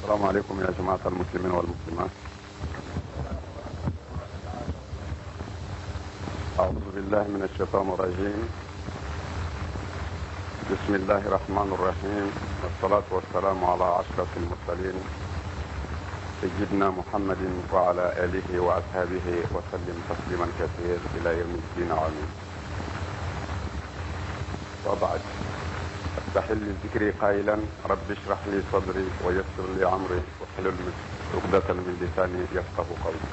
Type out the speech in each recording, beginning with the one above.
السلام عليكم يا جماعة المسلمين والمسلمات. أعوذ بالله من الشيطان الرجيم. بسم الله الرحمن الرحيم، والصلاة والسلام على أشرف المرسلين سيدنا محمد وعلى آله وأصحابه وسلم تسليما كثيرا إلى يوم الدين. آمين. وبعد، استحل ذكري قائلا رب اشرح لي صدري ويسر لي امري واحلل عقدة من لساني يفقه قولي.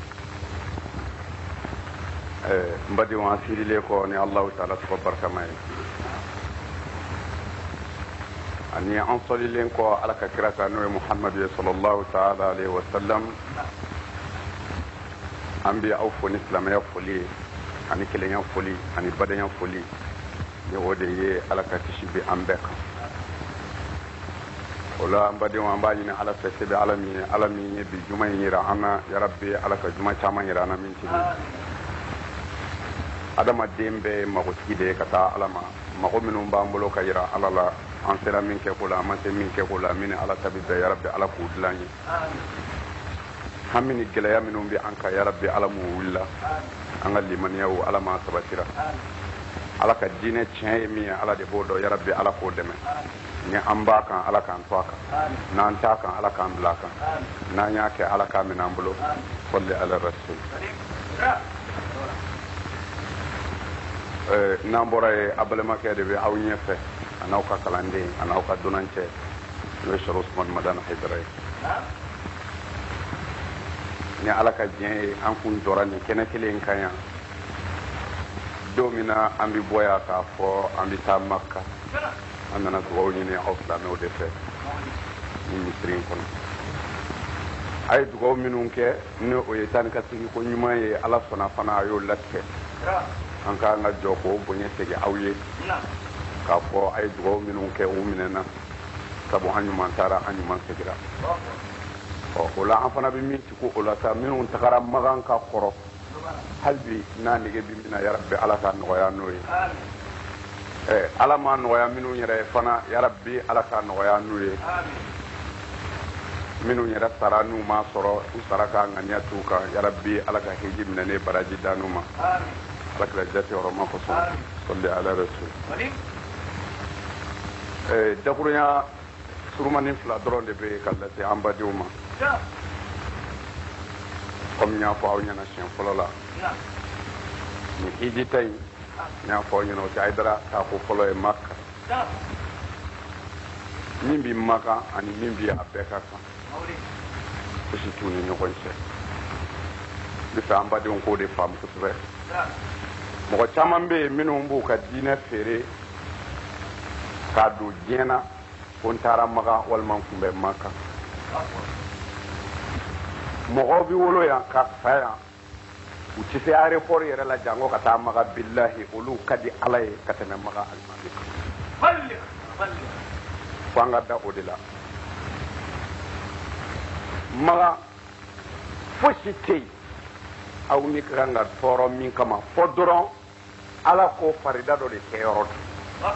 mbadi wa siri le ko ni Allah taala ko barka may ani an soli len ko alaka kirata no Muhammad sallallahu taala alaihi wasallam ambi au foni islam ya foli ani kelen ya foli ani badan ya foli ni wode ye alaka tishibi ambeka wala mbadi wa mbani ni ala fesibe alami ni bi juma yira ana ya rabbi alaka juma chama yira na minti adama dembe mago tide kata alama mago minum bambulo ka yira alala an sera min ke kula man se min ke kula min ala tabiba ya rabbi ala ku dlani hamini gelaya minum bi anka ya rabbi alamu willa an liman yaw alama sabatira ala ka dine tiɲɛ min ye ala de b'o dɔn yarabi ala k'o dɛmɛ ni an b'a kan ala k'an to a kan n'an t'a kan ala k'an bila a kan n'an y'a kɛ ala k'a minɛ an bolo salli ala rasul. N'an bɔra ye a balimakɛ de bɛ aw ɲɛfɛ a n'aw ka kalanden a n'aw ka dunancɛ n'o ye sɔrɔ Usman Madana Haidara ye. Ni ala ka diɲɛ ye an kun jɔra nin kɛnɛ kelen kan yan don min na an bɛ bɔ yan k'a fɔ an bɛ taa Maka an nana dugawu ɲini aw silamɛw de fɛ ni misiri in kɔnɔ. A ye dugawu minnu kɛ ni o ye taa ni ka segin ko ɲuman ye ala sɔnna fana a y'o latigɛ an k'an ka jɔ k'o bonya segin aw ye k'a fɔ a ye dugawu minnu kɛ u minɛna sabu an ɲuman taara an ɲuman segira. O la an fana bɛ min ti ko o la sa minnu tagara Makan ka kɔrɔ hali bi n'a nege bi mina yarabi ala ka nɔgɔya n'o ye. Ala ma nɔgɔya minnu yɛrɛ fana yarabi ala ka nɔgɔya n'u ye. Minnu yɛrɛ sara n'u ma sɔrɔ u sara ka ŋaniya t'u kan yarabi ala ka hiji minɛ ne baraji da n'u ma. Ala kira jate yɔrɔma kosɔn salli ala rasul. Dakurunya surumani fila dɔrɔn de bɛ ka lase an badenw ma. Comme n y'a fɔ aw ɲɛna siɲɛ fɔlɔ la ni hiji ta in n y'a fɔ aw ɲɛna o tɛ Haidara k'a ko fɔlɔ ye Maka min bi Maka ani min bi a bɛɛ ka kan fosi t'u ni ɲɔgɔn cɛ. N bɛ fɛ an badenw k'o de faamu kosɛbɛ. Mɔgɔ caman bɛ yen minnu b'u ka diinɛ feere k'a don diɲɛ na ko n taara Maka walima n kun bɛ Maka. Mɔgɔw bi wolo yan ka fa yan u tɛ se aéroport yɛrɛ la jango ka taa Maka billahi olu ka di ala ye ka tɛmɛ Maka alimami kan. Fo an ka da o de la. Maka fosi tɛ yen aw ni ka kan ka tɔɔrɔ min kama fɔ dɔrɔn ala ko farida dɔ de kɛ yɔrɔ don.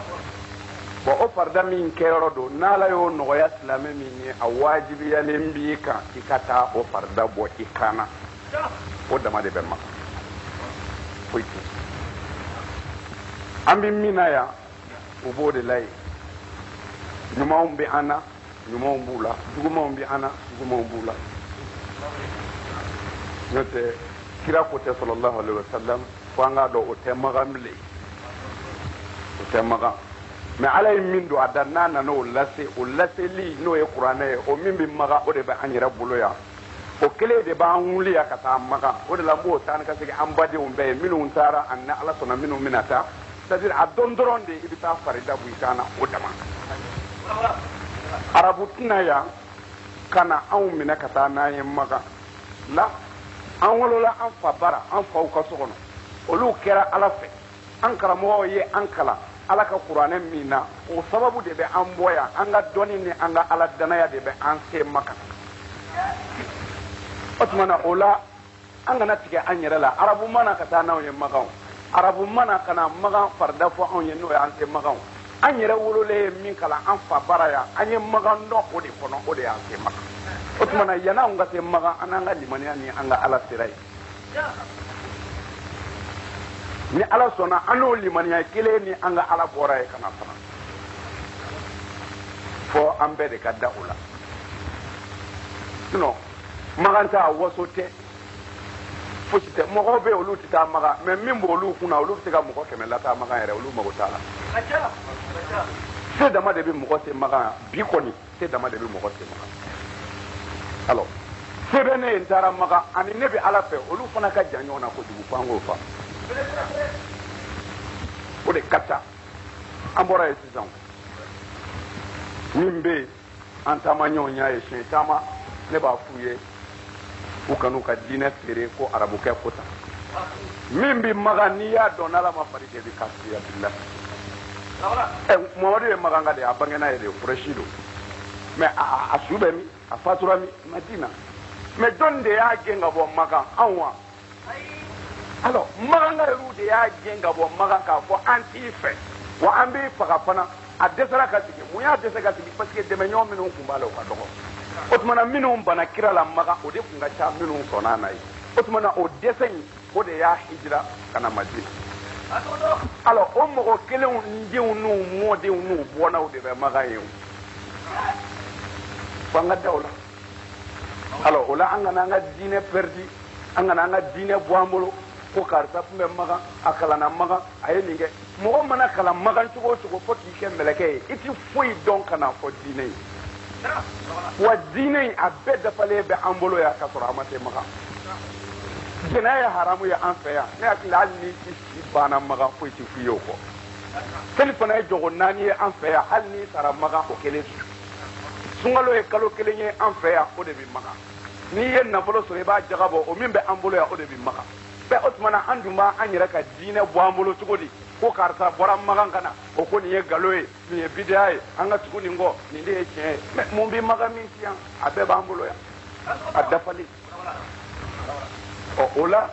Bon o farida min kɛyɔrɔ don n'ala y'o nɔgɔya silamɛ min ye a wajibiyalen b'i kan i ka taa o farida bɔ i kan na o dama de bɛ Maka foyi tɛ. An bɛ min na yan u b'o de la yen ɲumanw bɛ an na ɲumanw b'u la jugumanw bɛ an na jugumanw b'u la. N'o tɛ kira ko tɛ sallallahu alaihi wasallam fo an k'a dɔn o tɛ Maka bilen o tɛ Maka. Mais ala ye min don a da n'a nana o laseli n'o ye kuranɛ ye o min bɛ Maka o de bɛ an yɛrɛ bolo yan o kelen de b'an wuli yan ka taa Maka o de la n b'o taa ni ka segin an badenw bɛɛ ye minnu taara ani ala sɔnna minnu bɛna taa c'est à dire a dɔn dɔrɔn de i bɛ taa farida bɔ i kan na o dama. Arabu tɛna yan ka na anw minɛ ka taa n'an ye Maka la an wolola an fa bara an faw ka so kɔnɔ olu kɛra ala fɛ an karamɔgɔw ye an kalan ala ka kuranɛ min na o sababu de bɛ an bɔ yan an ka dɔnni ni an ka ala danaya de bɛ an se Maka. O tuma na o la an kana tigɛ an yɛrɛ la arabu mana ka taa n'anw ye Maka arabu mana ka na Maka farida fɔ anw ye n'o ye an se Maka an yɛrɛ wololen min kalan an fa bara ya an ye magan dɔn o de kɔnɔ o de y'an se magan o tuma na yan'anw ka se magan an n'an ka limaniya ni an ka ala sera ye ni ala sɔnna an n'o limaniya kelen ni an ka ala bɔra ye ka na fana fɔ an bɛɛ de ka da o la sinon magan t'a waso tɛ fosi tɛ mɔgɔw bɛ olu tɛ taa magan mais min b'olu kunna olu bɛ se ka mɔgɔ 100 lataa magan yɛrɛ olu mago t'a la se dama de bɛ mɔgɔ se magan bi kɔni se dama de bɛ mɔgɔ se magan alors se bɛ ne ye n taara magan ani ne bɛ ala fɛ olu fana ka jan ɲɔgɔn na kojugu fo an k'o faamu o de ka ca an bɔra yen sisan min bɛ yen an taamaɲɔgɔn y'a ye siɲɛ caman ne b'a f'u ye u kan'u ka diinɛ feere ko arabukɛ ko tan min bɛ magan n'i y'a dɔn n'ala ma far'i kan i bɛ kafiriya billah Muhammadu ye magan ka de a bangena ye de Quraishi don mais a su bɛ min a fatura min Madina mais jɔn de y'a gɛn ka bɔ magan anw wa alors magan ka yɛrɛw de y'a gɛn ka bɔ magan k'a fɔ an t'i fɛ wa an b'i faga fana a dɛsɛra ka sigi mun y'a dɛsɛ ka sigi parce que dɛmɛɲɔgɔn minnu tun b'a la o ka dɔgɔ o tuma na minnu bana kira la magan o de tun ka ca minnu sɔnna n'a ye o tuma na o dɛsɛ in o de y'a hijira ka na Madina alors o mɔgɔ kelenw denw n'u mɔdenw n'u bɔnnaw de bɛ magan ye fo an ka da o la alors o la an kana an ka diinɛ perdi an kana an ka diinɛ bɔ an bolo ko karisa tun bɛ magan a kalanna magan a ye nin kɛ mɔgɔ mana kalan magan cogo o cogo fo k'i kɛ mɛlɛkɛ ye i ti foyi dɔn ka na fɔ diinɛ ye wa diinɛ in a bɛɛ dafalen bɛ an bolo yan ka sɔrɔ a ma se magan jɛnɛ ye haramu ye an fɛ yan ne hakili hali ni i si banna magan foyi ti f'i ye o kɔ seli fana ye jɔgo 4 ye an fɛ yan hali n'i sara magan o kelen su sunkalo ye kalo 1 ye an fɛ yan o de bɛ magan n'i ye nafolo sɔrɔ i b'a jaga bɔ o min bɛ an bolo yan o de bɛ magan bɛɛ o tuma na an dun b'an yɛrɛ ka diinɛ bɔ an bolo cogo di ko karisa bɔra magan ka na o ko nin ye nkalon ye nin ye bidiya ye an ka tugu nin kɔ nin de ye tiɲɛ ye mais mun bɛ magan min si yan a bɛɛ b'an bolo yan a dafalen o la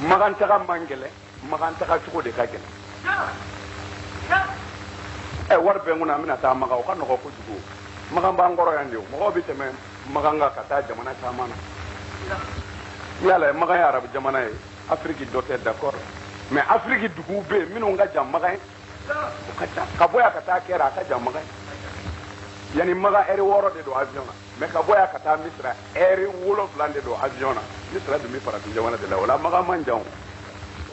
magan taga man gɛlɛn magan taga cogo de ka gɛlɛn wari bɛ n kunna an bɛna taa magan o ka nɔgɔ kojugu magan b'an kɔrɔ yan de o mɔgɔw bɛ tɛmɛ magan kan ka taa jamana caman na n'i y'a lajɛ magan ye arabu jamana ye afiriki dɔ tɛ d'accord mais afiriki duguw bɛ yen minnu ka jan magan ye o ka ca ka bɔ yan ka taa kɛra a ka jan magan ye yanni magan heure 6 de don avion na mais ka bɔ yan ka taa misira heure 7 de don avion na misira dun bɛ farafin jamana de la o la magan man jan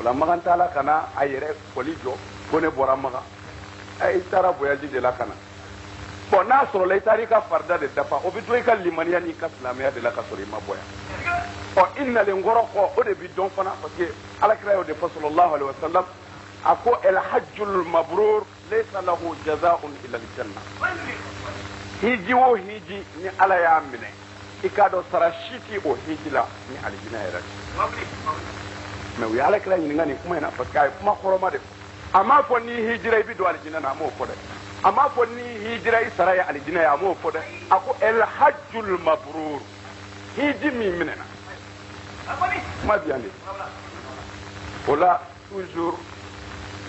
o la magan t'a la ka na a yɛrɛ foli jɔ ko ne bɔra magan i taara voyage de la ka na bon n'a sɔrɔla i taara i ka farida de dafa o bɛ to i ka limaniya n'i ka silamɛya de la ka sɔrɔ i ma bɔ yan i nalen kɔrɔ kɔ o de bɛ dɔn fana parce que alakira y'o de fɔ sallallahu alaihi wasallam a ko el hajjul mabrur laysa lahu jazaa'un illa al janna hiji o hiji ni ala y'a minɛ i k'a dɔn sara si tɛ o hiji la ni alijinɛ yɛrɛ mais u ye alakira ɲininka nin kuma in na parce que a ye kuma kɔrɔma de fɔ a m'a fɔ n'i hijira i bɛ don alijinɛ na a m'o fɔ dɛ a m'a fɔ n'i hijira i sara ye alijinɛ ye a m'o fɔ dɛ a ko el hajjul mabrur hiji min minɛna kuma bi yan de o la toujours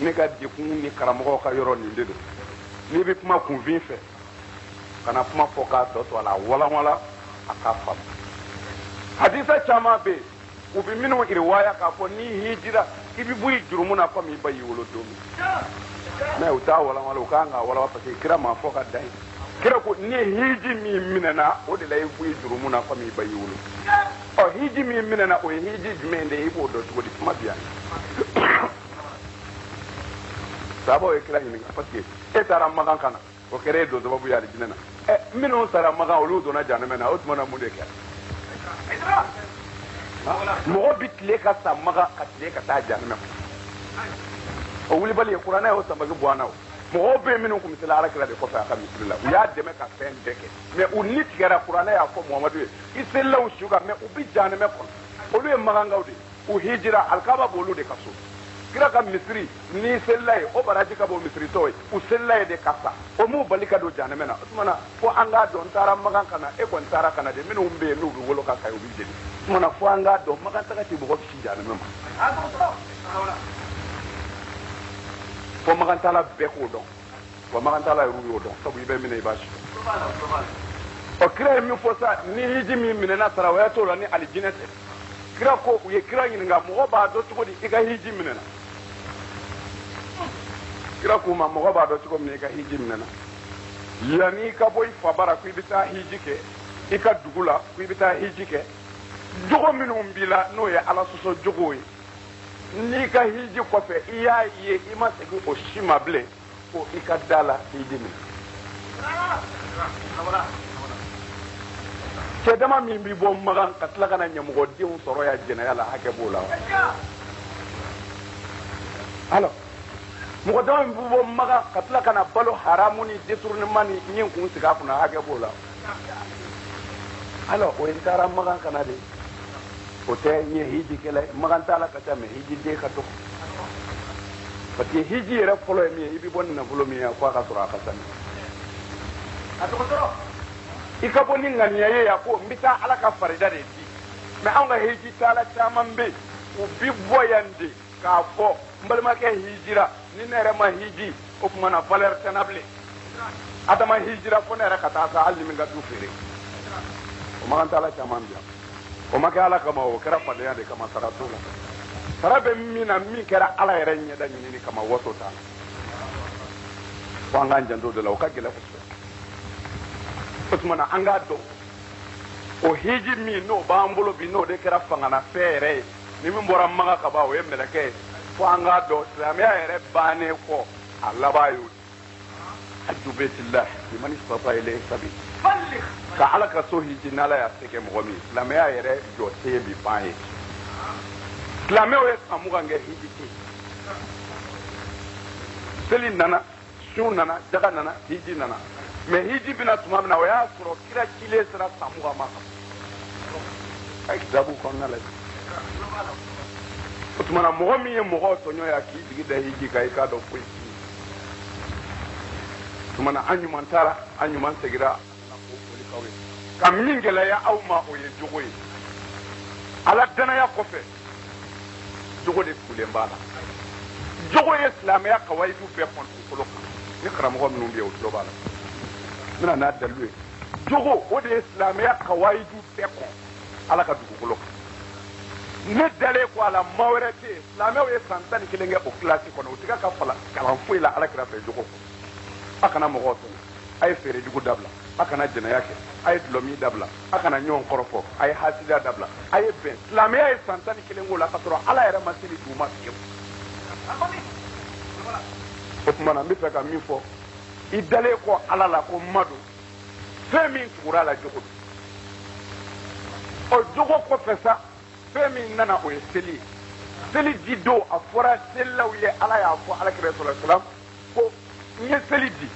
ne ka dekun ni karamɔgɔw ka yɔrɔ nin de don n'i bɛ kuma kunfin fɛ kana kuma fɔ k'a tɔ to a la walawala a k'a faamu hadisa caman bɛ yen u bɛ minnu riwaya k'a fɔ n'i hijira i bɛ bɔ i jurumu na komi i ba y'i wolo don min mais u t'a walawala u kan k'a walawala parce que kira m'a fɔ ka dan ye kira ko ni hiji min minɛna o de la i bɔ i jurumu na komi i ba y'i wolo hiji min minɛna o ye hiji jumɛn de ye i b'o dɔn cogo di kuma bi yan sababu ye kira ɲininka parce que e taara magan ka na o kɛra e don sababu ye alijinɛ na minnu sara magan olu donna janɛmɛ na o tuma na mun de kɛra mɔgɔ bɛ tile ka sa magan ka tile ka taa janɛmɛ o wulibali ye kuranɛ y'o sanbagi bɔ an na o mɔgɔw bɛ yen minnu tun bɛ se alakira de kɔfɛ a ka misiri la u y'a dɛmɛ ka fɛn bɛɛ kɛ mais u ni tigɛra kuranɛ y'a fɔ muhamadu ye i selilaw su kan mais u bɛ janɛmɛ kɔnɔ olu ye magankaw de u hijira alikaba b'olu de ka so kira ka misiri ni selila ye o baraji ka bɔ misiritɔ ye u selila ye de ka sa o m'u bali ka don janɛmɛ na o tuma na fo an k'a dɔn n taara magan ka na e kɔni taara ka na de minnu bɛ yen n'u bɛ wolo ka kayi u bɛ jeni o tuma na fo an k'a dɔn magan taga tɛ mɔgɔ kisi janɛmɛ ma. o wulibali ye kuranɛ y'o sanbagi bɔ an na o mɔgɔw bɛ yen minnu tun bɛ se alakira de kɔfɛ a ka misiri la u y'a dɛmɛ ka fɛn bɛɛ kɛ mais u ni tigɛra kuranɛ y'a fɔ muhamadu ye i selilaw su kan mais u bɛ janɛmɛ kɔnɔ olu ye magankaw de u hijira alikaba b'olu de ka so kira ka misiri ni selila ye o baraji ka bɔ misiritɔ ye u selila ye de ka sa o m'u bali ka don janɛmɛ na o tuma na fo an k'a dɔn magan taga tɛ mɔgɔ kisi janɛmɛ ma. fo magantala bɛɛ k'o dɔn wa magantala yɛrɛ y'o dɔn sabu i bɛ minɛ i b'a si o kira ye min fɔ sa ni hiji min minɛna tarawele t'o la ni alijinɛ tɛ kira ko u ye kira ɲininka mɔgɔ b'a dɔn cogo di i ka hiji minɛna kira k'u ma mɔgɔ b'a dɔn cogo min i ka hiji minɛna yanni i ka bɔ i fa bara ko i bɛ taa hiji kɛ i ka dugu la ko i bɛ taa hiji kɛ jogo minnu b'i la n'o ye ala sɔsɔ jogow ye n'i ka hiji kɔfɛ i y'a ye i ma segin o si ma bilen ko i ka da la hiji minɛ cɛ dama min b'i bɔ Magan ka tila ka na ɲɛmɔgɔdenw sɔrɔ ya jɛnɛya la hakɛ b'o la alors mɔgɔ dama min b'i bɔ Magan ka tila ka na balo haramu ni détournement ni ɲin kun sigi a kunna hakɛ b'o la alors o ye n taara Magan kana de o tɛ n ye hiji kɛla Magan t'a la ka ca mais hiji den ka dɔgɔ parce que hiji yɛrɛ fɔlɔ ye min ye i bɛ bɔ ni nafolo min ye fo a ka sɔrɔ a ka sani a dɔgɔtɔrɔ i ka bɔ ni ŋaniya ye yan ko n bɛ taa ala ka farida de di mais anw ka hiji taala caman bɛ yen u bi bɔ yan de k'a fɔ n balimakɛ hijira ni ne yɛrɛ ma hiji o tuma na valeur tɛ n na bilen adama hijira fo ne yɛrɛ ka taa sa hali ni min ka du feere o Magan taala caman bi yan o ma kɛ ala kama o kɛra fadenya de kama sara t'o la sara bɛ min na min kɛra ala yɛrɛ ɲɛda ɲinini kama waso t'a la fo an k'an janto de la o ka gɛlɛn kosɛbɛ o tuma na an k'a dɔn o hiji min n'o b'an bolo bi n'o de kɛra fanganafɛn yɛrɛ ye ni min bɔra Magan ka ban o ye mɛlɛkɛ ye fo an k'a dɔn silamɛya yɛrɛ bannen kɔ a laban y'o hajju baitillah liman istata ilayhi sabila ka ala ka so hiji n'ala y'a se kɛ mɔgɔ min silamɛya yɛrɛ jɔ se bi ban ye silamɛw ye san 20 kɛ hiji tɛ seli nana sun nana jaga nana hiji nana mais hiji bina tuma min na o y'a sɔrɔ kira cilen sera san 20 ma kan a ye kitabu kɔnɔna la o tuma na mɔgɔ min ye mɔgɔw tɔɲɔ ya k'i jigi da hiji kan i k'a dɔn foyi o tuma na an ɲuman taara an ɲuman segira ka min gɛlɛya aw ma o ye jogo ye ala danaya kɔfɛ jogo de kulen b'a la jogo ye silamɛya kawayidu bɛɛ kɔn dugukolo kan ni karamɔgɔ minnu bɛ yen o tulo b'a la n bɛna n'a dalilu ye jogo o de ye silamɛya kawayidu bɛɛ kɔn ala ka dugukolo kan ne dalen ko a la maa wɛrɛ tɛ yen silamɛw ye san 11 kɛ o kilasi kɔnɔ o tɛ ka kalan foyi la ala kira fɛ jogo kɔ a kana mɔgɔw tɔɲɔ a ye feere jugu dabila a kana jɛnɛya kɛ a ye dulɔmi dabila a kana ɲɔgɔn kɔrɔfɔ a ye hasidiya dabila a ye bɛn silamɛya ye san 11 k'o la ka sɔrɔ ala yɛrɛ ma seli d'u ma fiyewu o tuma na n bɛ fɛ ka min fɔ i dalen kɔ ala la ko madu fɛn min tugura la jogo don o jogo kɔfɛ sa fɛn min nana o ye seli ye seli di don a fɔra selilaw ye ala y'a fɔ alakira sɔlɔlahu alayhi wa sallam ko n ye seli di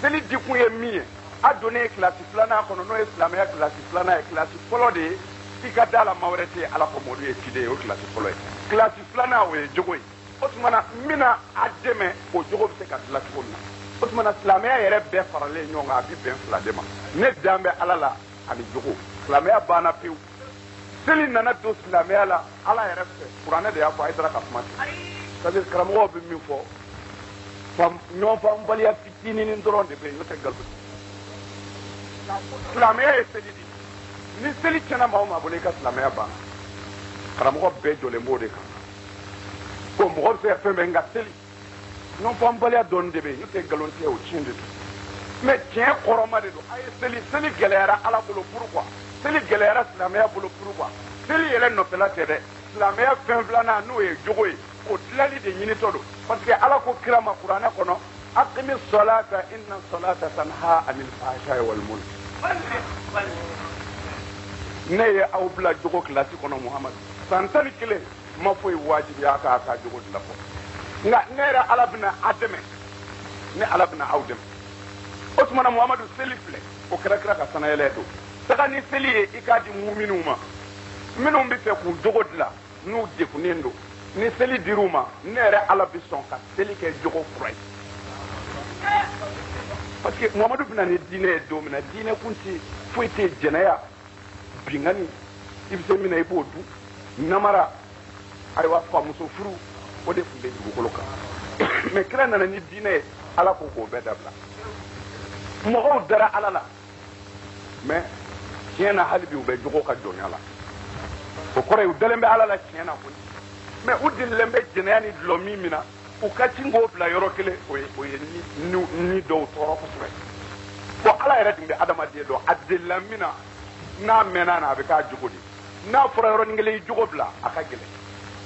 seli di kun ye min ye a donnen kilasi 2nan kɔnɔ n'o ye silamɛya kilasi 2nan ye kilasi fɔlɔ de ye i ka da la maa wɛrɛ tɛ yen ala ko mɔdu ye ciden ye o kilasi fɔlɔ ye kilasi 2nan o ye jogo ye o tuma na n bɛna a dɛmɛ o jogo bɛ se ka dilan cogo min na o tuma na silamɛya yɛrɛ bɛɛ faralen ɲɔgɔn kan a bɛ bɛn 2 de ma ne dan bɛ ala la ani jogo silamɛya banna pewu seli nana don silamɛya la ala yɛrɛ fɛ kuranɛ de y'a fɔ a ye ka kuma ten c'est à dire karamɔgɔw bɛ min fɔ ɲɔgɔn faamubaliya fitinin dɔrɔn de bɛ yen n'o tɛ nkalon silamɛya ye seli di ni seli tiɲɛna maa o maa bolo i ka silamɛya banna karamɔgɔ bɛɛ jɔlen b'o de kan ko mɔgɔ bɛ se ka fɛn bɛɛ nka seli ɲɔgɔn faamubaliya dɔɔnin de bɛ yen n'o tɛ nkalon tigɛ o tiɲɛ de don mais tiɲɛ kɔrɔma de don a ye seli gɛlɛyara ala bolo pourquoi seli gɛlɛyara silamɛya bolo pourquoi seli yɛrɛ nɔfɛla tɛ dɛ silamɛya fɛn 2nan n'o ye jogo ye o tilali de ɲinitɔ don parce que ala ko kira ma kuranɛ kɔnɔ aqimi salata inna salata tanha anil fahsha'i wal munkar ne ye aw bila jogo kilasi kɔnɔ muhamadu san 11 ma foyi wajibiya ka jogo dilan fɔ nka ne yɛrɛ ala bɛna a dɛmɛ ne ala bɛna aw dɛmɛ o tuma na muhamadu seli filɛ o kɛra kira ka sanayɛlɛ don taga ni seli ye i k'a di muminw ma minnu bɛ fɛ k'u jogo dilan n'u degunnen don ni seli dir'u ma ne yɛrɛ ala bɛ sɔn ka seli kɛ jogo kura ye parce que muhamadu bɛna ni diinɛ ye don min na diinɛ kun tɛ foyi tɛ jɛnɛya bingani i bɛ se min na i b'o dun namara ayiwa famuso furu o de tun bɛ dugukolo kan mais kira nana ni diinɛ ye ala ko k'o bɛɛ dabila mɔgɔw dara ala la mais tiɲɛ na hali bi u bɛ jogo ka jɔnya la o kɔrɔ ye u dalen bɛ ala la tiɲɛ na koyi mais u delilen bɛ jɛnɛya ni dulɔ min min na u ka ci k'o bila yɔrɔ kelen o ye ni dɔw tɔɔrɔ kosɛbɛ bon ala yɛrɛ tun bɛ adamaden dɔn a delila min na n'a mɛnna na a bɛ k'a jogo de n'a fɔra yɔrɔnin kelen i jogo bila a ka gɛlɛn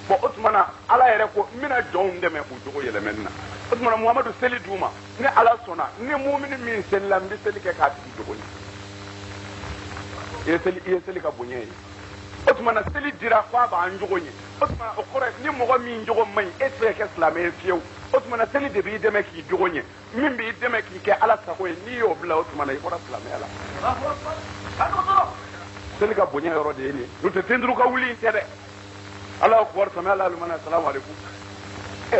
bon o tuma na ala yɛrɛ ko n bɛna jɔnw dɛmɛ u jogo yɛlɛmɛni na o tuma na muhamadu seli d'u ma ni ala sɔnna ni mumini min selila n bɛ seli kɛ k'a tigi jogo ye i ye seli ka bonya ye o tuma na seli dira k'a b'an jogo ye o tuma na o kɔrɔ ni mɔgɔ min jogo man ɲi e tɛ se ka kɛ silamɛ ye fiyewu o tuma na seli de b'i dɛmɛ k'i jogo ye min b'i dɛmɛ k'i kɛ ala sago ye n'i y'o bila o tuma na i bɔra silamɛya la seli ka bonya yɔrɔ de ye nin n'o tɛ den duuru ka wuli in tɛ dɛ ala akbar sami ala alimana assalamu alaikum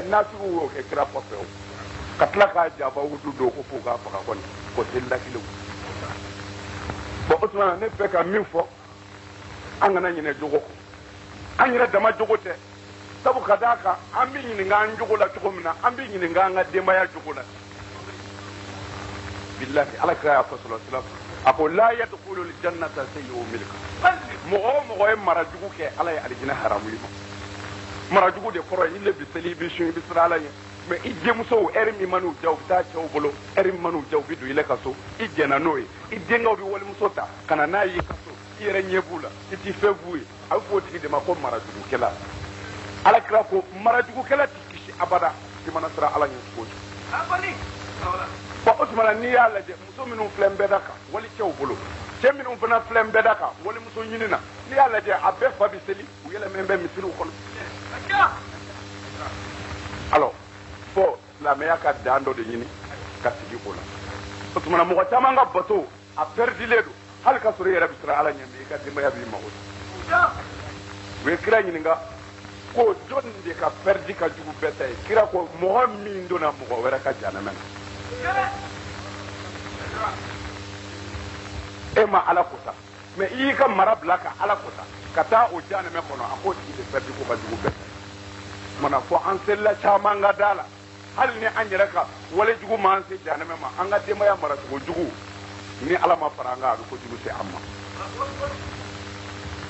nasibu y'o kɛ kira kɔfɛ o ka tila k'a jaba wudu don ko fo k'a faga kɔni ko seli la kelen bon o tuma na ne bɛ ka min fɔ an kana ɲinɛ jogo kɔ an yɛrɛ dama jogo tɛ sabu ka d'a kan an bɛ ɲininka an jogo la cogo min na an bɛ ɲininka an ka denbaya jogo la billahi ala kira y'a fɔ sallallahu a ko la yadkhulu aljannata sayyi'u milka mɔgɔ o mɔgɔ ye mara jugu kɛ ala ye alijinɛ haramu i ma mara jugu de kɔrɔ ye i le bi seli i bi sun i bi siran ala ye mais i denmusow ɛri min man'u diya u bɛ taa cɛw bolo ɛri min man'u diya u bɛ don i la ka so i jɛnna n'o ye i denkɛw bɛ walimuso ta ka na n'a ye i ka so i yɛrɛ ɲɛ b'u la i t'i fɛn f'u ye a bɛ fɔ o tigi de ma ko marajugukɛla ala kira ko marajugukɛla t'i kisi abada i mana siran ala ɲɛ cogo cogo bon o tuma na n'i y'a lajɛ muso minnu filɛ n bɛɛ da kan wali cɛw bolo cɛ minnu fana filɛ n bɛɛ da kan walimuso ɲini na n'i y'a lajɛ a bɛɛ fa bɛ seli u yɛlɛmɛ bɛ misiriw kɔnɔ alors fo silamɛya ka dan dɔ de ɲini ka sigi o la o tuma na mɔgɔ caman ka bato a perdilen don hali ka sɔrɔ i yɛrɛ bɛ siran ala ɲɛ i ka denbaya b'i mago sa u ye kira ɲininka ko jɔn de ka perdi ka jugu bɛɛ ta ye kira ko mɔgɔ min donna mɔgɔ wɛrɛ ka janɛmɛ na e ma ala kota mais i y'i ka mara bila ka ala kota ka taa o janɛmɛ kɔnɔ a k'o tigi de perdi ko ka jugu bɛɛ ta ye mana fɔ an selila caman ka da la hali ni an yɛrɛ ka wale jugu ma an se janɛmɛ ma an ka denbaya maracogo jugu ni ala ma fara an kan a bɛ kojugu se an ma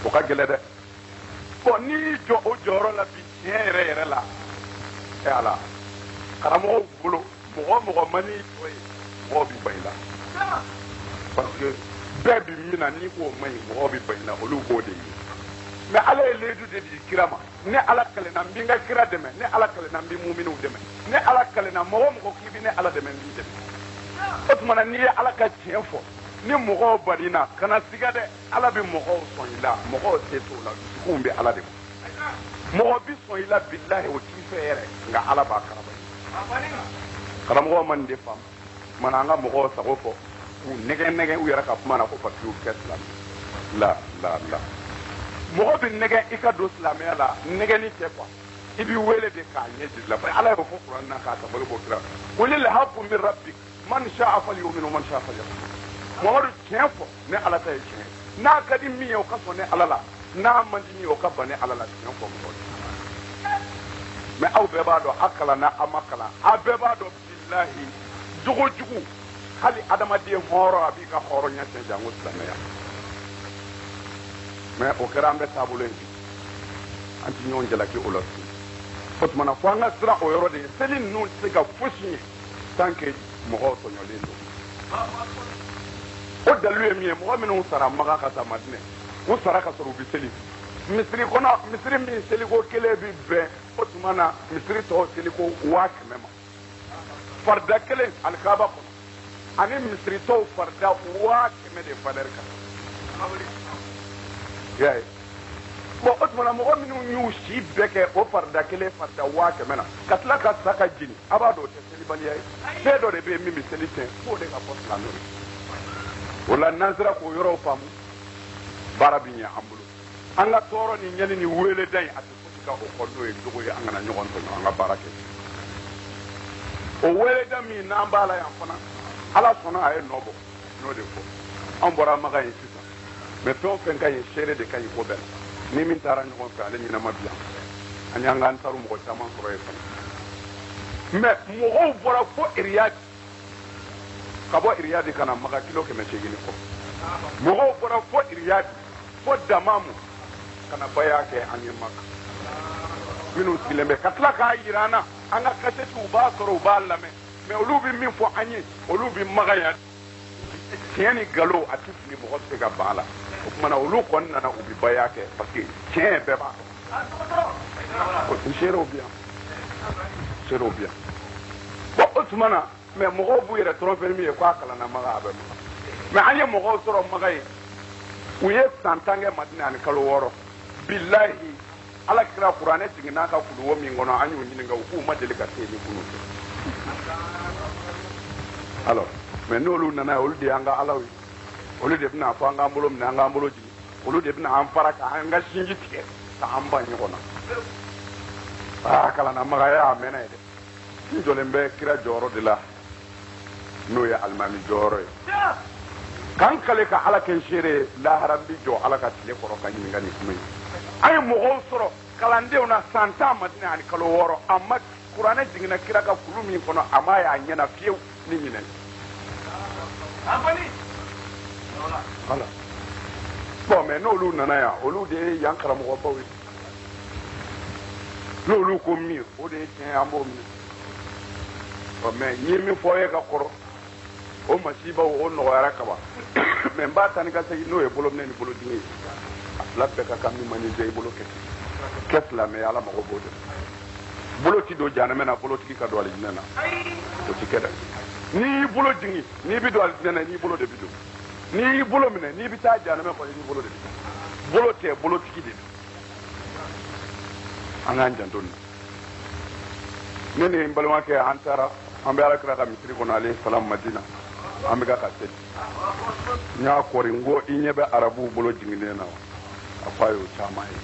o ka gɛlɛ dɛ bon n'i y'i jɔ o jɔyɔrɔ la bi tiɲɛ yɛrɛ yɛrɛ la e ala karamɔgɔw bolo mɔgɔ mɔgɔ ma n'i jɔ ye mɔgɔw bɛ ban i la parce que bɛɛ bi min na n'i k'o ma ɲi mɔgɔw bɛ ban i la olu b'o de ye mais ala ye ledu de di kira ma ne ala kalenna n bɛ n ka kira dɛmɛ ne ala kalenna n bɛ muminɛw dɛmɛ ne ala kalenna mɔgɔ mɔgɔ k'i bɛ ne ala dɛmɛ n b'i dɛmɛ o tuma na n'i ye ala ka tiɲɛ fɔ ni mɔgɔw banina kana siga dɛ ala bɛ mɔgɔw sɔn i la mɔgɔw se t'o la dusukunw bɛ ala de ma mɔgɔ bi sɔn i la bilahi o t'i fɛ yɛrɛ nka ala b'a karaba ye karamɔgɔw ma nin de faamu mana an ka mɔgɔw sago fɔ k'u nɛgɛ nɛgɛ u yɛrɛ ka kuma na ko parce que u kɛ silamɛ la mɔgɔ bɛ nɛgɛ i ka don silamɛya la nɛgɛni tɛ quoi i b'i wele de k'a ɲɛ jiri la ala y'o fɔ kuranɛ na k'a tabali bɔ kira qul il haqqu min rabbik man sha'a falyu'min wa man sha'a falyakfur Muhammadu tiɲɛ fɔ ne ala ta ye tiɲɛ n'a ka di min ye o ka sɔn ne ala la n'a man di min ye o ka ban ne ala la tiɲɛ fɔ mɔgɔ mais aw bɛɛ b'a dɔn a kalanna a ma kalan a bɛɛ b'a dɔn bilahi jogo jugu hali adamaden hɔrɔn a b'i ka hɔrɔnya tiɲɛ jango silamɛya mais o kɛra an bɛ taabolo in bi an ti ɲɔgɔn jalaki o la su o tuma na fo an ka siran o yɔrɔ de ye seli ninnu tɛ se ka fosi ye tant que mɔgɔw tɔɲɔlen don o dalilu ye min ye mɔgɔ minnu sara makan ka taa madinɛ u sara ka sɔrɔ u bɛ seli misiri kɔnɔ misiri min seliko kelen bɛ bɛn o tuma na misiri tɔw seliko 100.000 ma farida kelen alikaba kɔnɔ ani misiri tɔw farida 100.000 de valeur kan y'a ye bon o tuma na mɔgɔ minnu y'u si bɛɛ kɛ o farida kelen farida 100.000 na ka tila ka sa ka jeni a b'a dɔn o tɛ selibaliya ye fɛn dɔ de bɛ yen min bɛ seli tiɲɛ f'o de ka fɔ silamɛw ye o la n'an sera k'o yɔrɔw faamu baara bɛ ɲɛ an bolo an ka tɔɔrɔ ni ɲɛni ni weleda in a tɛ fosi ka o kɔ n'o ye jogo ye an kana ɲɔgɔn tɔɲɔ an ka baara kɛ o weleda min n'an b'a la yan fana ala sɔnna a ye nɔ bɔ n'o de fɔ an bɔra makan ye sisan mais fɛn o fɛn ka ɲi seere de ka ɲi ko bɛɛ la ni min taara ɲɔgɔn fɛ ale ɲɛnama bi yan an y'an k'an taara mɔgɔ caman sɔrɔ ye fana mais mɔgɔw bɔra fo Riyad ka bɔ Riyad kana Maka kilo 800 kɔ mɔgɔw bɔra fo Riyad fo Damamu kana baya kɛ an ye Maka minnu sigilen bɛ ka tila k'a yira an na an ka kasɛtiw b'a sɔrɔ u b'a lamɛn mais olu bɛ min fɔ an ye olu bɛ Maka yan tiɲɛ ni nkalon a tɛ fili mɔgɔ tɛ se ka ban a la o tuma na olu kɔni nana u bɛ baya kɛ parce que tiɲɛ bɛɛ b'a dɔn seerew bɛ yan seerew bɛ yan bon o tuma na mais mɔgɔw b'u yɛrɛ tromper min ye k'a kalanna Maka a bɛ Maka mais an ye mɔgɔw sɔrɔ Maka ye u ye san 10 kɛ Madina ani kalo 6 bilahi ala kira kuranɛ sigi n'a ka kuluwo min kɔnɔ an y'u ɲininka u k'u ma deli ka se ni kunu alors mais n'olu nana olu de y'an ka alaw ye olu de bɛna fɔ an k'an bolo minɛ an k'an bolo jigin olu de bɛna an fara k'an ka sinji tigɛ k'an ban ɲɔgɔn na kalanna Maka ye a mɛnna ye dɛ n jɔlen bɛ kira jɔyɔrɔ de la n'o ye alimami jɔyɔrɔ ye k'an kale ka ala kɛ n seere lahara n bɛ jɔ ala ka tile kɔrɔ ka ɲininka nin kuma ye an ye mɔgɔw sɔrɔ kalandenw na san 10 Madina ani kalo 6 a ma kuranɛ jiginna kira ka kulu min kɔnɔ a ma y'a ɲɛna fiyewu ni ɲinɛ voilà bon mais n'olu nana yan olu de ye yan karamɔgɔbaw ye n'olu ko min o de ye tiɲɛ an b'o minɛ mais n ye min fɔ aw ye ka kɔrɔ o masibaw o nɔgɔyara ka ban mais n b'a ta ni ka segin n'o ye bolominɛ ni bolodimi ye a fila bɛɛ ka kan min man i bolo kɛ silamɛ ala mago b'o de bolo ti don jahanɛmɛ na bolotigi ka don alijinɛ na o ti kɛ dɛ n'i y'i bolo jigin n'i bi don alijinɛ na n'i bolo de bi don n'i y'i bolo minɛ n'i bi taa jahanɛmɛ kɔnɔ n'i bolo de bi don bolo tɛ bolotigi de don an k'an janto nin ne ni n balimakɛ an taara an bɛ ala kira ka misiri kɔnɔ ale salam Madina an bɛ ka seli n y'a kɔri n ko i ɲɛ bɛ arabuw bolo jiginnen na wa a ko a y'o caman ye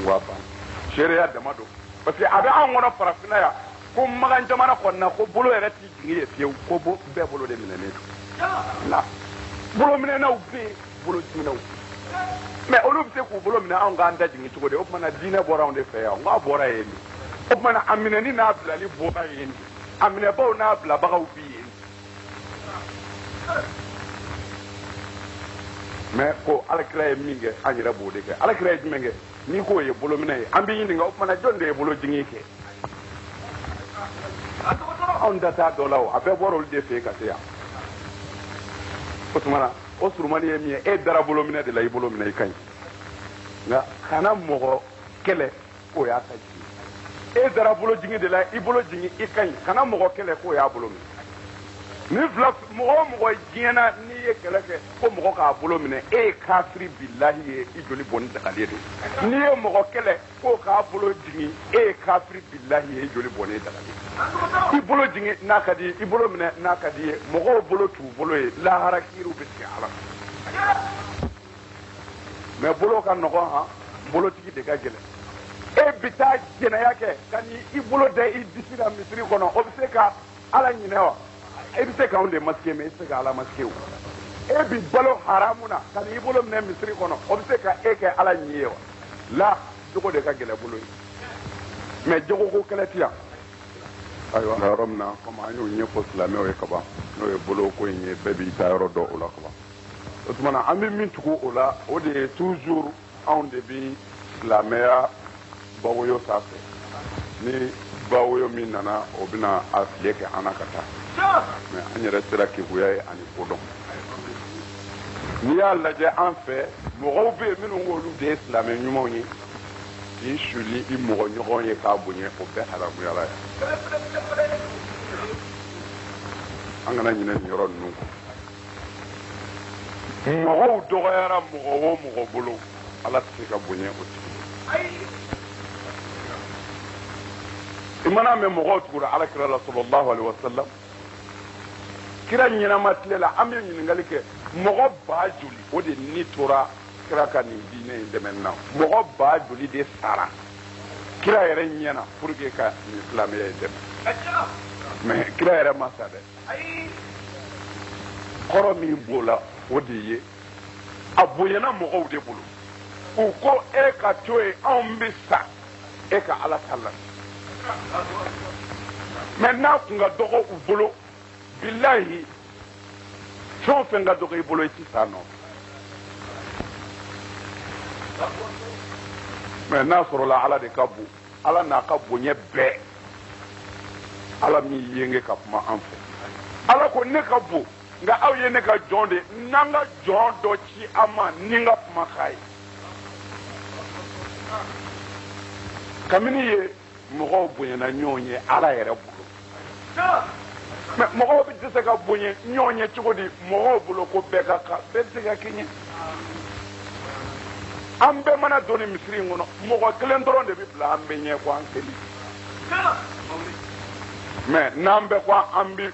n ko a banna seereya dama don parce que a bɛ an kɔnɔ farafinna yan ko Maka jamana kɔni na ko bolo yɛrɛ t'i jigin ye fiyewu ko bɛɛ bolo de minɛnen don la bolo minɛnaw bɛ yen bolo jiginnaw mais olu bɛ se k'u bolo minɛ anw k'an da jigin cogo di o tuma na diinɛ bɔra anw de fɛ yan n k'a bɔra yen de o tuma na a minɛni n'a bilali bɔra yen de a minɛbaw n'a bilabagaw bɛ yen mais ko alakira ye min kɛ an yɛrɛ b'o de kɛ alakira ye jumɛn kɛ n'i k'o ye bolominɛ ye an bɛ ɲininka o tuma na jɔn de ye bolo jigin kɛ anw da t'a dɔ la o a bɛɛ bɔra olu de fɛ yen ka se yan o tuma na o surumani ye min ye e dara bolominɛ de la i bolo minɛ i ka ɲi nka kana mɔgɔ kɛlɛ k'o y'a ta jigin e dara bolo jigin de la i bolo jigin i ka ɲi kana mɔgɔ kɛlɛ k'o y'a bolo minɛ ni fila mɔgɔ o mɔgɔ diɲɛna n'i ye kɛlɛ kɛ ko mɔgɔ k'a bolo minɛ e ye kafiri bilahi ye i joli bɔnni dagalen don n'i ye mɔgɔ kɛlɛ k'o k'a bolo jigin e ye kafiri bilahi ye i joli bɔnni dagalen i bolo jigin n'a ka di i bolo minɛ n'a ka di ye mɔgɔw bolo t'u bolo ye lahara kiiriw bɛ tigɛ ala mais bolo ka nɔgɔn han bolotigi de ka gɛlɛn e bɛ taa jɛnɛya kɛ ka n'i bolo da i disi la misiri kɔnɔ o bɛ se ka ala ɲinɛ wa e bɛ se k'anw de masquer mais i tɛ se ka ala masquer o e bi balo haramu na ka n'i bolo minɛ misiri kɔnɔ o bɛ se ka e kɛ ala ɲi ye wa la jogo de ka gɛlɛn bolo ye mais jogo ko kɛlɛ ti yan ayiwa yɔrɔ min na komi an y'o ɲɛfɔ silamɛw ye ka ban n'o ye bolo ko in ye bɛɛ b'i ta yɔrɔ dɔn o la ka ban o tuma na an bɛ min tugu o la o de ye toujours anw de bɛ silamɛya bawoyo sanfɛ ni bawoyo min nana o bɛna a file kɛ an na ka taa mais an yɛrɛ sera keguya ye ani kodɔn n'i y'a lajɛ an fɛ mɔgɔw bɛ yen minnu k'olu de ye silamɛ ɲumanw ye k'i suli i mɔgɔ ɲɔgɔn ye k'a bonya o bɛɛ haramuyala yan an kana ɲinɛ nin yɔrɔ ninnu kɔ mɔgɔw dɔgɔyara mɔgɔ o mɔgɔ bolo ala tɛ se ka bonya o tigi i mana mɛn mɔgɔw tugura alakira la sallallahu alaihi wasallam kira ɲɛnama tile la an bɛ ɲininkali kɛ mɔgɔ ba joli o de ni tora kira ka nin diinɛ in dɛmɛ na mɔgɔ ba joli de sara kira yɛrɛ ɲɛna pour que ka nin silamɛya in dɛmɛ mais kira yɛrɛ ma sa dɛ kɔrɔ min b'o la o de ye a bonyana mɔgɔw de bolo u ko e ka to yen anw bɛ sa e ka ala ta la mais n'a kun ka dɔgɔ u bolo billahi fɛn o fɛn ka dɔgɔ i bolo i ti s'a nɔ mais n'a sɔrɔla ala de ka bon ala n'a ka bonya bɛɛ ala min yenge ka kuma an fɛ ala ko ne ka bon nka aw ye ne ka jɔn de n'an ka jɔn dɔ ci a ma ni n ka kuma k'a ye kabini ye mɔgɔw bonyana ɲɔgɔn ye ala yɛrɛ bolo mais mɔgɔw bɛ tɛ se ka bonya ɲɔgɔn ye cogo di mɔgɔw bolo ko bɛɛ ka kan bɛɛ tɛ se ka kɛɲɛ an bɛɛ mana don ni misiri in kɔnɔ mɔgɔ kelen dɔrɔn de bɛ bila an bɛɛ ɲɛ ko an seli mais n'an bɛɛ ko an bɛ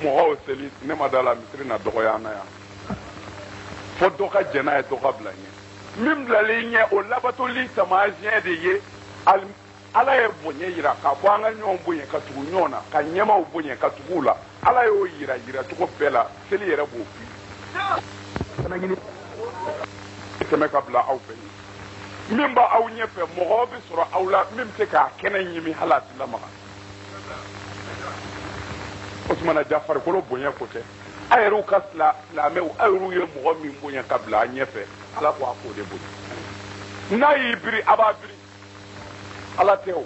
mɔgɔw seli ne ma da la misiri na dɔgɔya an na yan fo dɔ ka jɛn n'a ye dɔ ka bila ɲɛ min bilalen ɲɛ o labatoli taamasiyɛn de ye ala ye bonya yira k'a fɔ an ka ɲɔgɔn bonya ka tugu ɲɔgɔn na ka ɲɛmaw bonya ka tugu la ala y'o yira cogo bɛɛ la seli yɛrɛ b'o fi tɛmɛ ka bila aw fɛ yen min b'a aw ɲɛfɛ mɔgɔw bɛ sɔrɔ aw la min bɛ se k'a kɛnɛ ɲimi hali a ti lamaga o tumana ja farikolo bonya ko tɛ a yɛrɛw ka silamɛw a yɛrɛw ye mɔgɔ min bonya ka bila a ɲɛfɛ ala ko a k'o de bonya n'a y'i biri a b'a biri ala tɛ o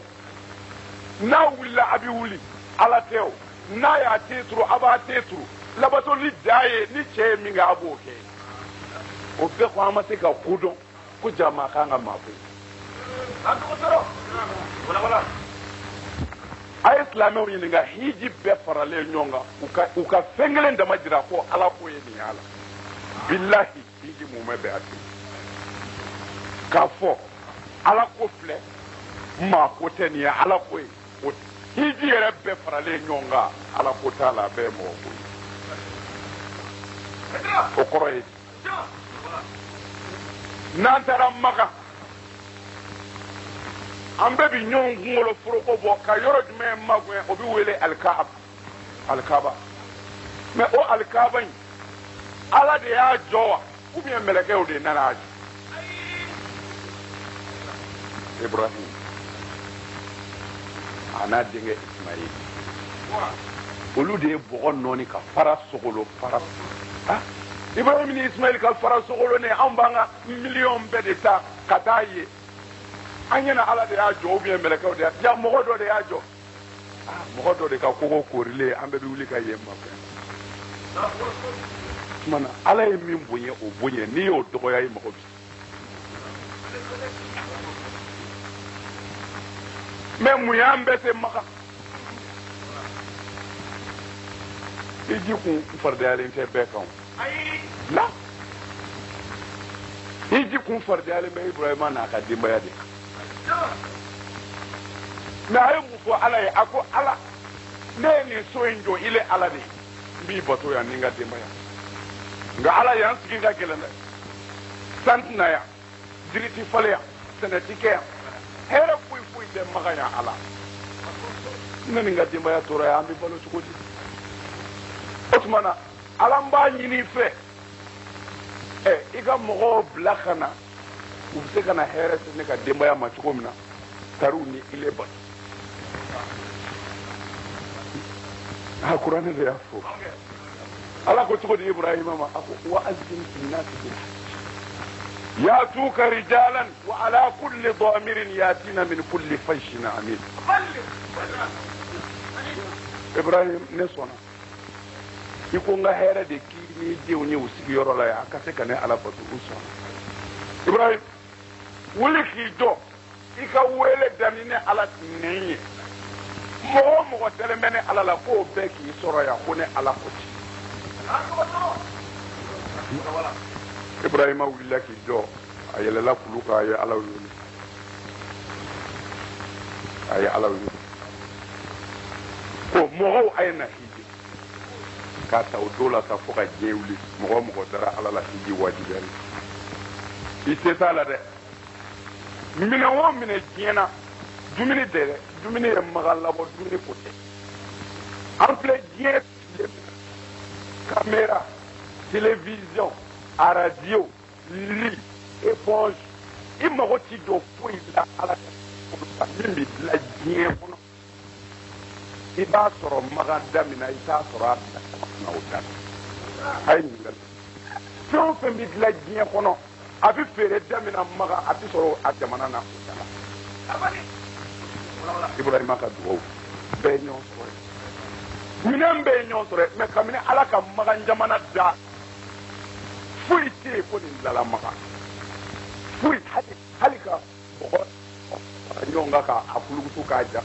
n'a wulila a bɛ wuli ala tɛ o n'a y'a te turu a b'a te turu labatoli da ye ni cɛ ye min kɛ a b'o kɛ o bɛɛ ko an ma se ka kodɔn ko jama kan ka maa foyi a ye silamɛw ɲininka hiji bɛɛ faralen ɲɔgɔn kan u ka fɛn kelen dama jira ko ala ko ye nin y'a la billahi hiji mumɛ bɛ a ten k'a fɔ ala ko filɛ maa ko tɛ nin ye ala ko ye hiji yɛrɛ bɛɛ faralen ɲɔgɔn kan ala ko t'a la a bɛɛ ye mɔgɔ ko ye o kɔrɔ ye n'an taara Maka an bɛɛ bi ɲɔgɔn kunkolo foroko bɔ ka yɔrɔ jumɛn magoɲɛ o bɛ wele alikaba mais o alikaba in ala de y'a jɔ wa ou bien mɛlɛkɛw de nana a jɔ Ibrahim a n'a denkɛ Ismaïl olu de ye bɔgɔ nɔɔni ka fara sogolo fara Ibrahim ni Ismaïl ka fara sogolo ne an b'an ka miliyɔn bɛɛ de ta ka taa ye an ɲɛna ala de y'a jɔ ou bien mɛlɛkɛw de y'a mɔgɔ dɔ de y'a jɔ mɔgɔ dɔ de ka kogo koorilen an bɛɛ bɛ wuli ka yen mafɛn tumana ala ye min bonya o bonya n'i y'o dɔgɔya i mɔgɔ bi mais mun y'an bɛɛ se Maka hiji kun fardiyalen tɛ bɛɛ kan la hiji kun fardiyalen bɛ Ibrahima n'a ka denbaya de mais a ye mun fɔ ala ye a ko ala ne ye nin so in jɔ ile ala de n b'i bato yan ni n ka denbaya nka ala y'an sigi ka gɛlɛn dɛ san tɛna yan jiri ti falen yan sɛnɛ ti kɛ yan hɛrɛ foyi foyi tɛ Maka yan ala ne ni n ka denbaya tora yan an bɛ balo cogo di o tuma na ala n b'a ɲini i fɛ i ka mɔgɔw bila ka na u bɛ se ka na hɛrɛ se ne ka denbaya ma cogo min na tariw ni ile bato kuranɛ de y'a fɔ ala ko cogo di Ibrahima ma a ko wa azim fi nasi bil hajj yatuka rijalan wa ala kulli damirin yatina min kulli fajjin amin Ibrahim ne sɔnna i ko n ka hɛrɛ de k'i ni denw ye u sigiyɔrɔ la yan a ka se ka ne ala bato u sɔnna Ibrahim wuli k'i jɔ i ka wele daminɛ ne ala nɛn ye mɔgɔ o mɔgɔ dalen bɛ ne ala la k'o bɛɛ k'i sɔrɔ yan ko ne ala ko ci Ibrahima wulila k'i jɔ a yɛlɛla kulu kan a ye ala wele ko mɔgɔw a ye na hiji k'a ta o don la sa fo ka diɲɛ wuli mɔgɔ o mɔgɔ dara ala la hiji wajibiyali i se t'a la dɛ minɛ o minɛ diɲɛ na dumuni tɛ dɛ dumuni ye Maka labɔ dumuni ko tɛ an filɛ diɲɛ caméra télévision radio lit éponge i mago t'i jɔ foyi la ala min bɛ dilan diɲɛ kɔnɔ i b'a sɔrɔ maga damina i t'a sɔrɔ a bila na o da a ye ɲininkali fɛn o fɛn bɛ dilan diɲɛ kɔnɔ a bɛ feere damina maga a tɛ sɔrɔ a jamana na o da la Ibrahima ka dugawu bɛɛ ye ɲɔgɔn sɔrɔ minɛn bɛɛ ye ɲɔgɔn sɔrɔ mɛ kabini Ala ka maga jamana da foyi tɛ yen ko nin bilala maga foyi hali ka bɔgɔ ɲɔgɔn kan k'a kulukutu k'a ja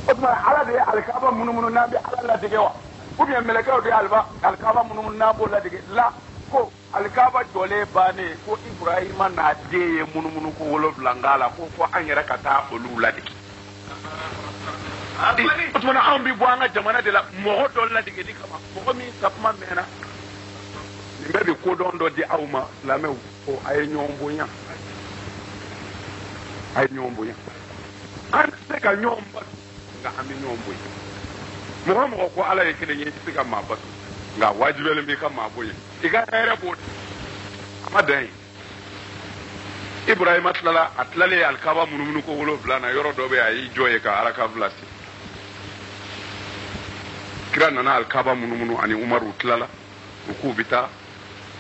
o tuma Ala de ye alikaba munumunu n'an bɛ Ala ladege wa ou bien mɛlɛkɛw de ye alikaba munumunu n'an b'o ladege la ko alikaba jɔlen bannen ko Ibrahima n'a den ye munumunu ko 7 k'a la ko fɔ an yɛrɛ ka taa olu ladege o tuma anw bɛ bɔ an ka jamana de la mɔgɔ dɔ ladegeli kama mɔgɔ min sakuma mɛnna nin bɛɛ bɛ kodɔn dɔ di aw ma silamɛw ko a ye ɲɔgɔn bonya a ye ɲɔgɔn bonya an tɛ se ka ɲɔgɔn batu nka an bɛ ɲɔgɔn bonya mɔgɔ mɔgɔ ko Ala ye kelen ye i tɛ se ka maa batu nka wajibiyalen b'i ka maa bonya i ka hɛrɛ b'o de a ma dan ye Ibrahima tilala a tilalen alikaba munumunu ko 7 na yɔrɔ dɔ bɛ a y'i jɔ ye ka Araka filasi kira nana alikaba munumunu ani Umaru tilala u k'u bɛ taa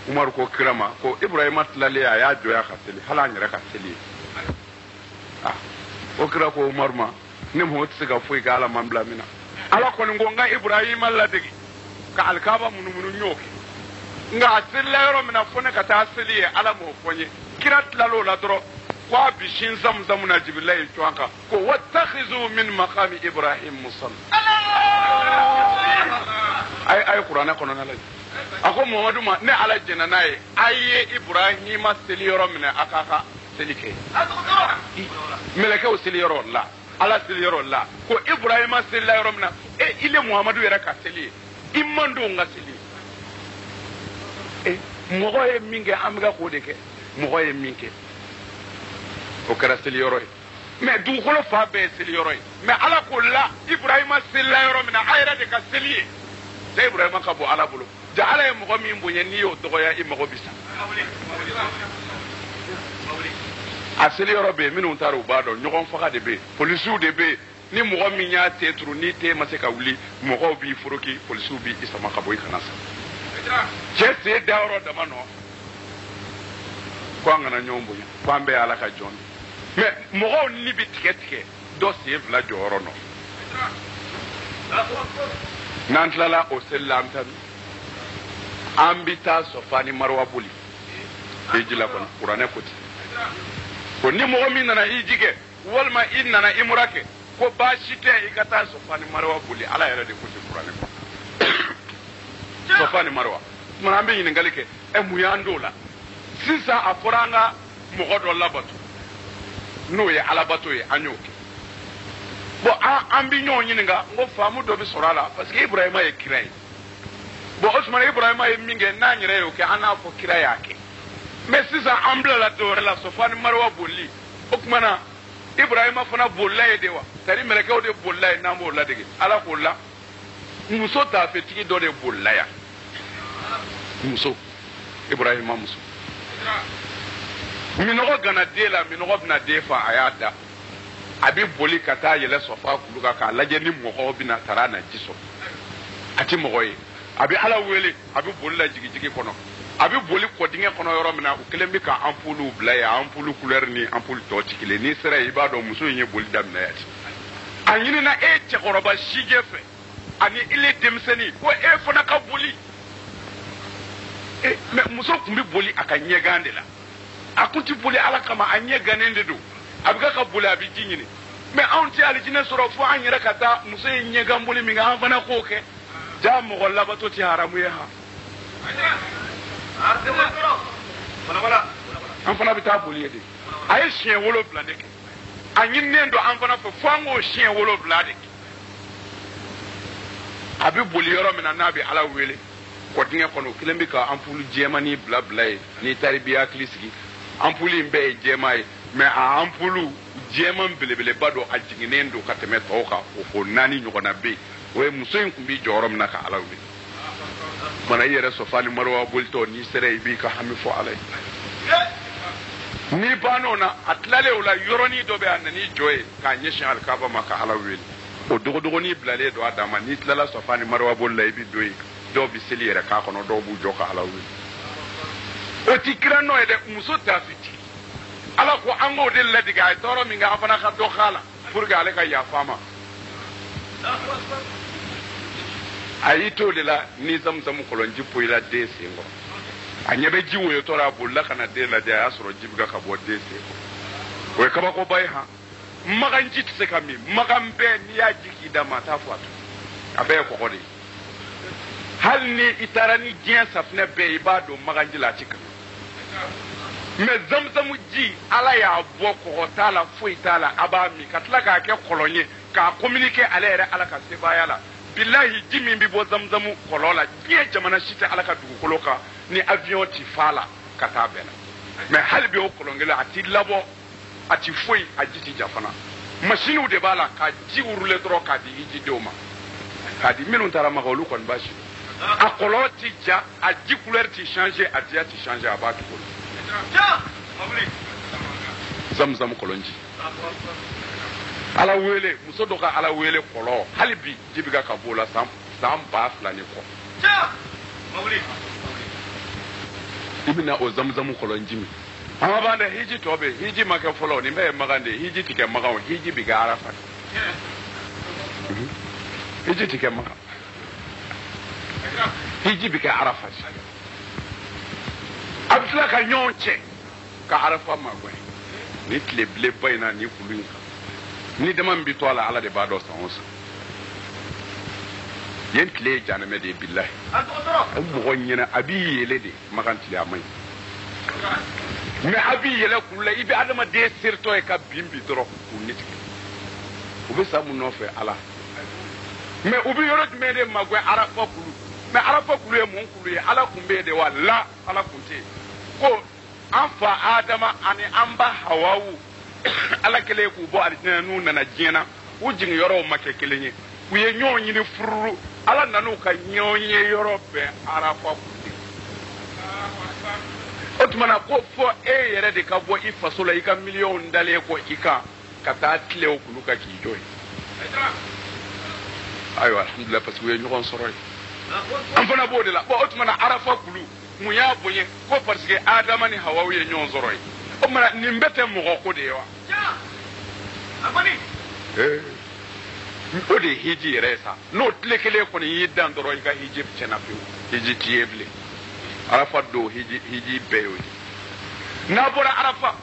Umaru ko kira ma ko Ibrahima tilalen a y'a jɔya ka seli hali an yɛrɛ ka seli ye o kira ko Umaru ma ne mɔgɔ tɛ se ka foyi kɛ Ala man bila min na Ala kɔni ko n ka Ibrahima ladege ka alikaba munumunu n y'o kɛ nka a selila yɔrɔ min na fo ne ka taa seli ye Ala m'o fɔ n ye kira tilal'o la dɔrɔn ko a bi sin Zamzam na Jibirila ye cɔn kan ko wattakhizu min maqami Ibrahim musalla ay Qur'ana kɔnɔna la a ko Muhamadu ma ne Ala jɛna n'a ye a ye Ibrahima seli yɔrɔ minɛ a k'a ka seli kɛ mɛlɛkɛw seli yɔrɔ la Ala seli yɔrɔ la ko Ibrahima seli la yɔrɔ min na ile Muhamadu yɛrɛ ka seli ye i man don ka seli mɔgɔ ye min kɛ an bɛ ka k'o de kɛ mɔgɔ ye min kɛ o kɛra seli yɔrɔ ye mɛ dugukolo fa bɛɛ ye seli yɔrɔ ye mɛ Ala ko la Ibrahima seli la yɔrɔ min na a yɛrɛ de ka seli ye ja Ibrahima ka bɔ Ala bolo ja Ala ye mɔgɔ min bonya n'i y'o dɔgɔya i mago bi sa a seli yɔrɔ bɛ yen minnu taara u b'a dɔn ɲɔgɔn faga de bɛ yen polisiw de bɛ yen ni mɔgɔ min y'a te turu ni te ma se ka wuli mɔgɔw b'i foroki polisiw b'i sama ka bɔ i kana sa cɛ sen da yɔrɔ dama nɔ ko an kana ɲɔgɔn bonya ko an bɛɛ Ala ka jɔn mɛ mɔgɔw ni bɛ tigɛ tigɛ dɔ sen 2 jɔyɔrɔ nɔ n'an tilala o seli la an bɛ taa Sɔfa ni Marwa boli hiji la kɔnɔ kuranɛ ko ten ko ni mɔgɔ min nana hiji kɛ walima i nana umra kɛ ko baasi tɛ i ka taa Sɔfa ni Marwa boli Ala yɛrɛ de ko ten kuranɛ kɔnɔ Sɔfa ni Marwa tuma an bɛ ɲininkali kɛ mun y'an d'o la sisan a fɔra an ka mɔgɔ dɔ labato n'o ye Alabato ye an y'o kɛ bon an bɛ ɲɔgɔn ɲininka n ko faamu dɔ bɛ sɔrɔ a la parce que Ibrahima ye kira ye bon o tuma Ibrahima ye min kɛ n'an yɛrɛ y'o kɛ an n'a fɔ kira y'a kɛ mais sisan an bilala dɔwɛrɛ la Sɔfa ni Marwa bolili o tuma na Ibrahima fana bolila ye de wa c'est à dire mɛlɛkɛw de bolila ye n'an b'o ladege Ala k'o la muso taafetigi dɔ de bolila yan muso Ibrahima muso minɔgɔ gana den la minɔgɔ bɛna den fa a y'a da a bɛ boli ka taa yɛlɛ Sɔfa kulu kan k'a lajɛ ni mɔgɔw bɛna taara na ji sɔrɔ a tɛ mɔgɔ ye a bɛ Ala wele a bɛ boli la jigijigi kɔnɔ a bɛ boli kɔdingɛ kɔnɔ yɔrɔ min na u kelen bɛ ka ampoule bila yen ampoule couleur ni ampoule tɔ tɛ kelen n'i sera yen i b'a dɔn muso in ye boli daminɛ yan a ɲinina e ye cɛkɔrɔba sijɛ fɛ ani ile denmisɛnnin ko e fana ka boli mais muso tun bɛ boli a ka ɲɛgan de la a tun tɛ boli Ala kama a ɲɛgannen de don a bɛ ka boli a bɛ ji ɲini mais anw tɛ alijinɛ sɔrɔ fo an yɛrɛ ka taa muso ye ɲɛgan boli min kɛ an fana k'o kɛ ja mɔgɔ labato tɛ haramu ye ha an fana bɛ taa boli ye de a ye siɲɛ 7 de kɛ a ɲininen don an fana fɛ fo an k'o siɲɛ 7 de kɛ a bɛ boli yɔrɔ min na n'a bɛ Ala wele kɔdingɛ kɔnɔ o kelen bɛ ka ampoule jɛmani bila ye n'i taara i b'i hakili sigi ampoule in bɛɛ ye jɛma ye mais a ampoule jɛman belebeleba dɔ a jiginnen don ka tɛmɛ tɔw kan o 4 ɲɔgɔnna bɛ yen o ye muso in tun bɛ jɔyɔrɔ min na ka Ala wele mana i yɛrɛ Sɔfa ni Marwa bolitɔ n'i sera i b'i ka hami fɔ Ala ye ni bano na atlale wala yoroni do be anani joye ka nyeshin alkaba maka halawel o dogo ni blale do adama ni tlala sofani marwa bolla ibi doyi do bi seliere ka kono do bu joka halawel o tikrano ede muso tafiti ala ko ango de ladiga ay toro mi nga afana ka do khala pour ga ale ka ya fama ayito de la ni zamzam kolonji poila de sengo anyabe jiwo yo tora bulla kana de la de asro jibga ka bo de se we kaba ko bay ha maganji tse kami magambe ni ya jiki da mata fatu abe ko ko de hal ni itarani jien safne be ibado maganji la cika me zamzam ji ala ya bo ko tala fu itala abami katla ka ke kolonye ka communiquer alere ala ka se bayala billahi jimi bi bo zamzamu kolola je jamana shita ala ka dugu koloka ni avion ti fala kata bela mais halbi o kolongela ati labo ati foi ajiti jafana machine de bala ka ji urule tro ka di ji doma ka di minun tara magolu kon bashi a koloti ja a ji couleur ti changer a dia ti changer abatu ko zamzam kolonji ala wele muso doka ala wele kolo halbi jibiga ka bola sam ba flani ko ibina o zamzam kolonji mi ama banda hiji tobe hiji make folo ni be magande hiji tike magawo hiji biga arafa hiji tike maga hiji biga arafa abdula ka nyonche ka arafa magwe ni kleble bayna ni kulunka ni dama mbi to ala de bado sansa yen kle janame de billahi abu gonyena abi yele de maganti amay me abi yele kulle ibi adama de sirto e ka bimbi dro ku nit ubi samu no fe ala me ubi yorot me de magwe arafa kulu me arafa kulu e mon kulu e ala kumbe de wala ala kunte ko anfa adama ani amba hawawu ala kele ku bo alina nu na jena wujin yoro make kelenye ku ye nyonyi ni furu ala nanu ka nyonye yoro be arafa ku otmana ko fo e yere de ka bo ifasola ika million dale ko ika kata tle o kuluka ki joy ayo alhamdulillah parce que ñu kon soroy am fana bo de la bo otmana arafa kulu mu ya bonye ko parce que adama ni hawa ye ñon soroy o mana ni mbete mo ko de wa amani o de hiji resa no tlekele ko ni yidan doro ka hiji chena fi hiji tieble arafa do hiji beyo na bora arafa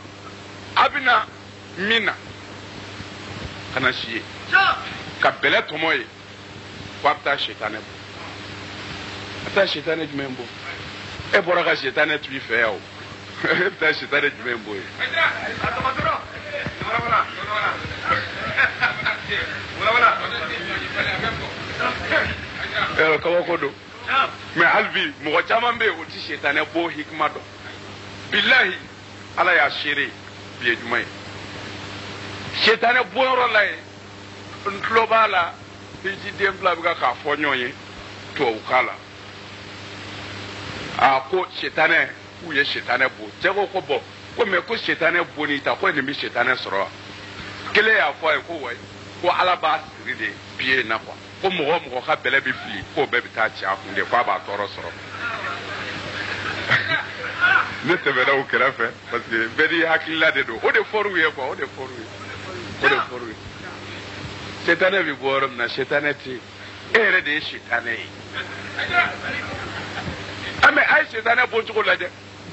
abina mina kana shiye ka bele tomoye kwapta shetane ata shetane jumembo e bora ka shetane tu fe yo ata shetane jumembo kawo kodo me halbi mo chama be o ti shetane bo hikma do billahi ala ya shiri bi jumay shetane bo ro lay globala hiji dembla biga ka fonyoye to ukala a ko shetane ku ye shetane bo jego ko bo ko me ko shetane bo ni ta ko ni mi shetane soro kele ya fo ko wai ko ala ba siride biye na kwa ko mo ka bele bi fili ko be ta ci akunde ko ba toro soro ne te bela o kera fe parce que bedi hakilla de do o de foru ye ko o de foru shetane bi borom na shetane ti ere de shetane ame ay shetane bo ko la de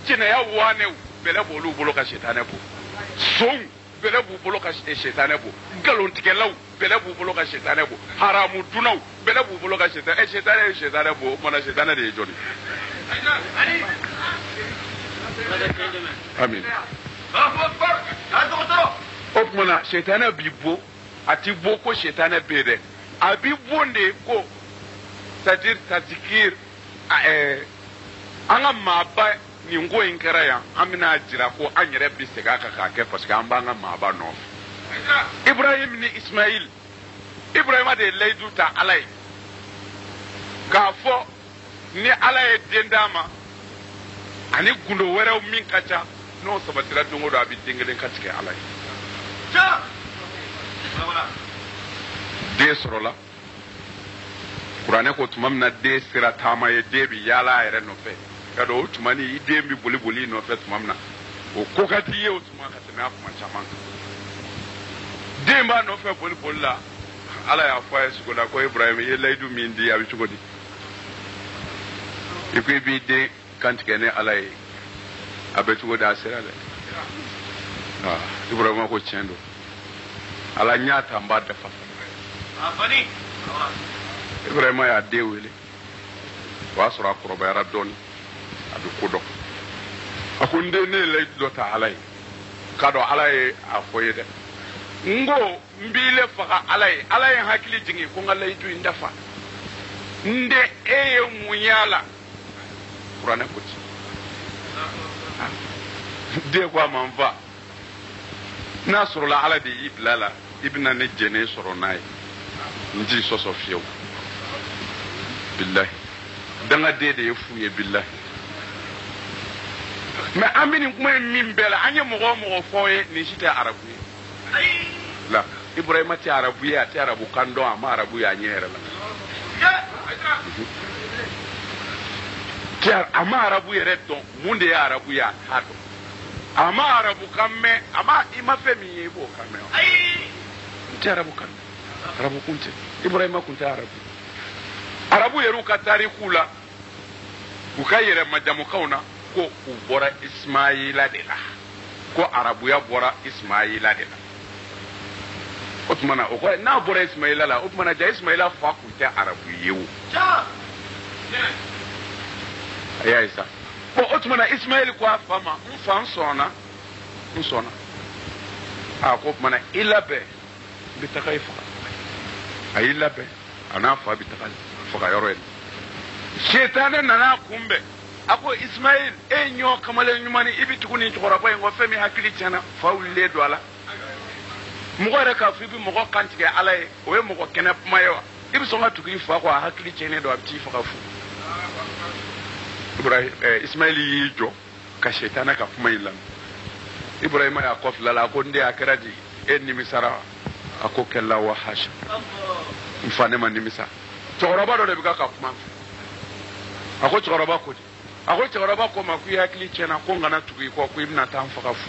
jina ya wane bele bolu bolo ka shetane bo son bele bu bolo ka shetane bo galon tikelaw bele bu bolo ka shetane bo haramu dunaw bele bu bolo ka shetane bo mona shetane de joni amin ok mona shetane bi bo ati bo ko shetane bede abi bonde ko c'est-à-dire tazikir anga maba ni ngo inkara ya amina jira ko anyere bi sega ka ke parce que amba nga maba no Ibrahim ni Ismail Ibrahim de leidu ta alai ka fo ni alai dendama ani gundo were min kacha n'o sabatira don o don a bɛ den kelen kantigɛ ala ye den sɔrɔla kuranɛ ko tuma min na den sera taama ye den bɛ yaala a yɛrɛ nɔfɛ ka dɔn o tuma ni i den bɛ boli boli i nɔfɛ tuma min na o ko ka di i ye o tuma ka tɛmɛ a kuma caman kan den b'a nɔfɛ boli boli la ala y'a fɔ a ye sugu la ko Ibrahima i ye layidu min di a bɛ cogo di i ko i b'i den kantigɛ ni ala ye a bɛ cogo di a sera dɛ Ibrahima ko tiɲɛ don ala n y'a ta n b'a dafa Ibrahima y'a den wele o y'a sɔrɔ a kɔrɔbayara dɔɔnin a bɛ ko dɔn a ko n den ne ye layidu dɔ ta ala ye k'a dɔn ala ye a fɔ ye dɛ n ko n b'i le faga ala ye hakili jigin ko n ka layidu in dafa n den e ye mun y'a la kuranɛ ko ten den ko a ma n fa n'a sɔrɔla ala de y'i bila la i bɛna ne jɛnɛ sɔrɔ n'a ye n t'i sɔsɔ fiyewu bilahi dangaden de ye fu ye bilahi mɛ an bɛ nin kuma in min bɛɛ la an ye mɔgɔ o mɔgɔ fɔ ye nin si tɛ arabu ye la Ibrahima tɛ arabu ye a tɛ arabu kan dɔn a ma arabu ye a ɲɛ yɛrɛ la a ma arabu yɛrɛ dɔn mun de ye arabu ye a t'a dɔn a ma arabu kan mɛn i ma fɛn min ye i b'o kan mɛn n tɛ arabu kan mɛn arabu kun tɛ Ibrahima kun tɛ arabu yɛrɛ ka tariku la u ka yɛrɛ majamukaw na ko u bɔra Ismaila de la ko arabuya bɔra Ismaila de la o tuma na o kɔrɔ n'a bɔra Ismaila la o tuma na ja Ismaila fa kun tɛ arabu ye o a y'a ye sa bon o tuma na Ismaila ko a fa ma n fa n sɔnna a ko o tuma na i labɛn n bɛ taga i faga a y'i labɛn a n'a fa bɛ taga faga yɔrɔ ye Shetane nana kunbɛn a ko Ismail e ɲɔ kamalen ɲuman i bɛ tugu nin cɛkɔrɔba in kɔ fɛn min hakili tiɲɛna fa wulilen don a la mɔgɔ yɛrɛ k'a fɔ i bɛ mɔgɔ kantigɛ ala ye o ye mɔgɔ kɛnɛ kuma ye wa i bɛ sɔn ka tugu i fa kɔ a hakili tiɲɛnen don a bɛ t'i faga fu Ismail y'i jɔ ka Shetane ka kuma in lamɛn Ibrahima y'a kɔfilɛ la a ko n den a kɛra di e nimisara a ko kɛla wa hasha n fa ne ma nimisa cɛkɔrɔba dɔ de bɛ ka kuma a ko cɛkɔrɔba ko di a ko cɛkɔrɔba ko ma ko i hakili tiɲɛna ko n kana tugu i kɔ ko i bɛna taa n faga fu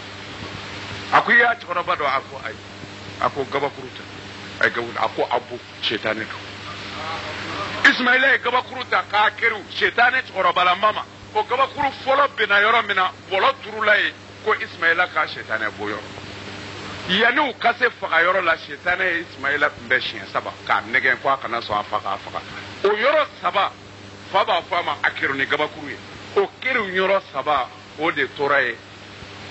a ko i y'a cɛkɔrɔba dɔn a ko ayi a ko gabakuru tɛ a ye gabakuru a ko abu Shetane don Ismaila ye gabakuru ta k'a kɛru Shetane cɛkɔrɔbalama ma o gabakuru fɔlɔ bɛnna yɔrɔ min na bɔlɔ turula ye ko Ismaila ka Shetane bɔ yɔrɔ yanni u ka se faga yɔrɔ la Shetane ye Ismaila kunbɛn siɲɛ 3 k'a nɛgɛn ko a kana sɔn a fa k'a faga o yɔrɔ 3 fa b'a fɔ a ma a kɛru ni gabakuru ye o kɛru yɔrɔ 3 o de tora ye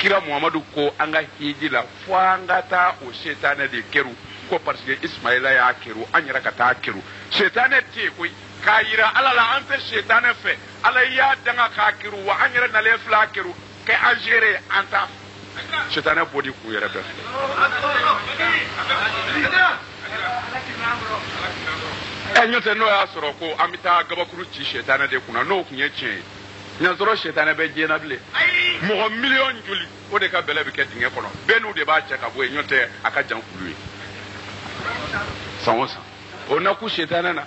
kira Muhamadu ko an ka hiji la fo an ka taa o Shetane de kɛru ko parce que Ismaila y'a kɛru an yɛrɛ ka taa kɛru Shetane tɛ yen koyi k'a yira ala la an tɛ Shetane fɛ ala y'a danga k'a kɛru wa an yɛrɛ nalen filɛ a kɛru kɛ an géré an t'a fɛ Shetane bɔ di kun yɛrɛ bɛɛ ɲɔ tɛ n'o y'a sɔrɔ ko an bɛ taa gabakuru ci Shetane de kunna n'o tun ye tiɲɛ ye ɲan sɔrɔ Shetane bɛ diɲɛ na bilen mɔgɔ miliyɔn joli o de ka bɛlɛ bɛ kɛ dingɛ kɔnɔ bɛɛ n'u de b'a cɛ ka bɔ yen ɲɔ tɛ a ka jan kulu ye san o san o na ku Shetane na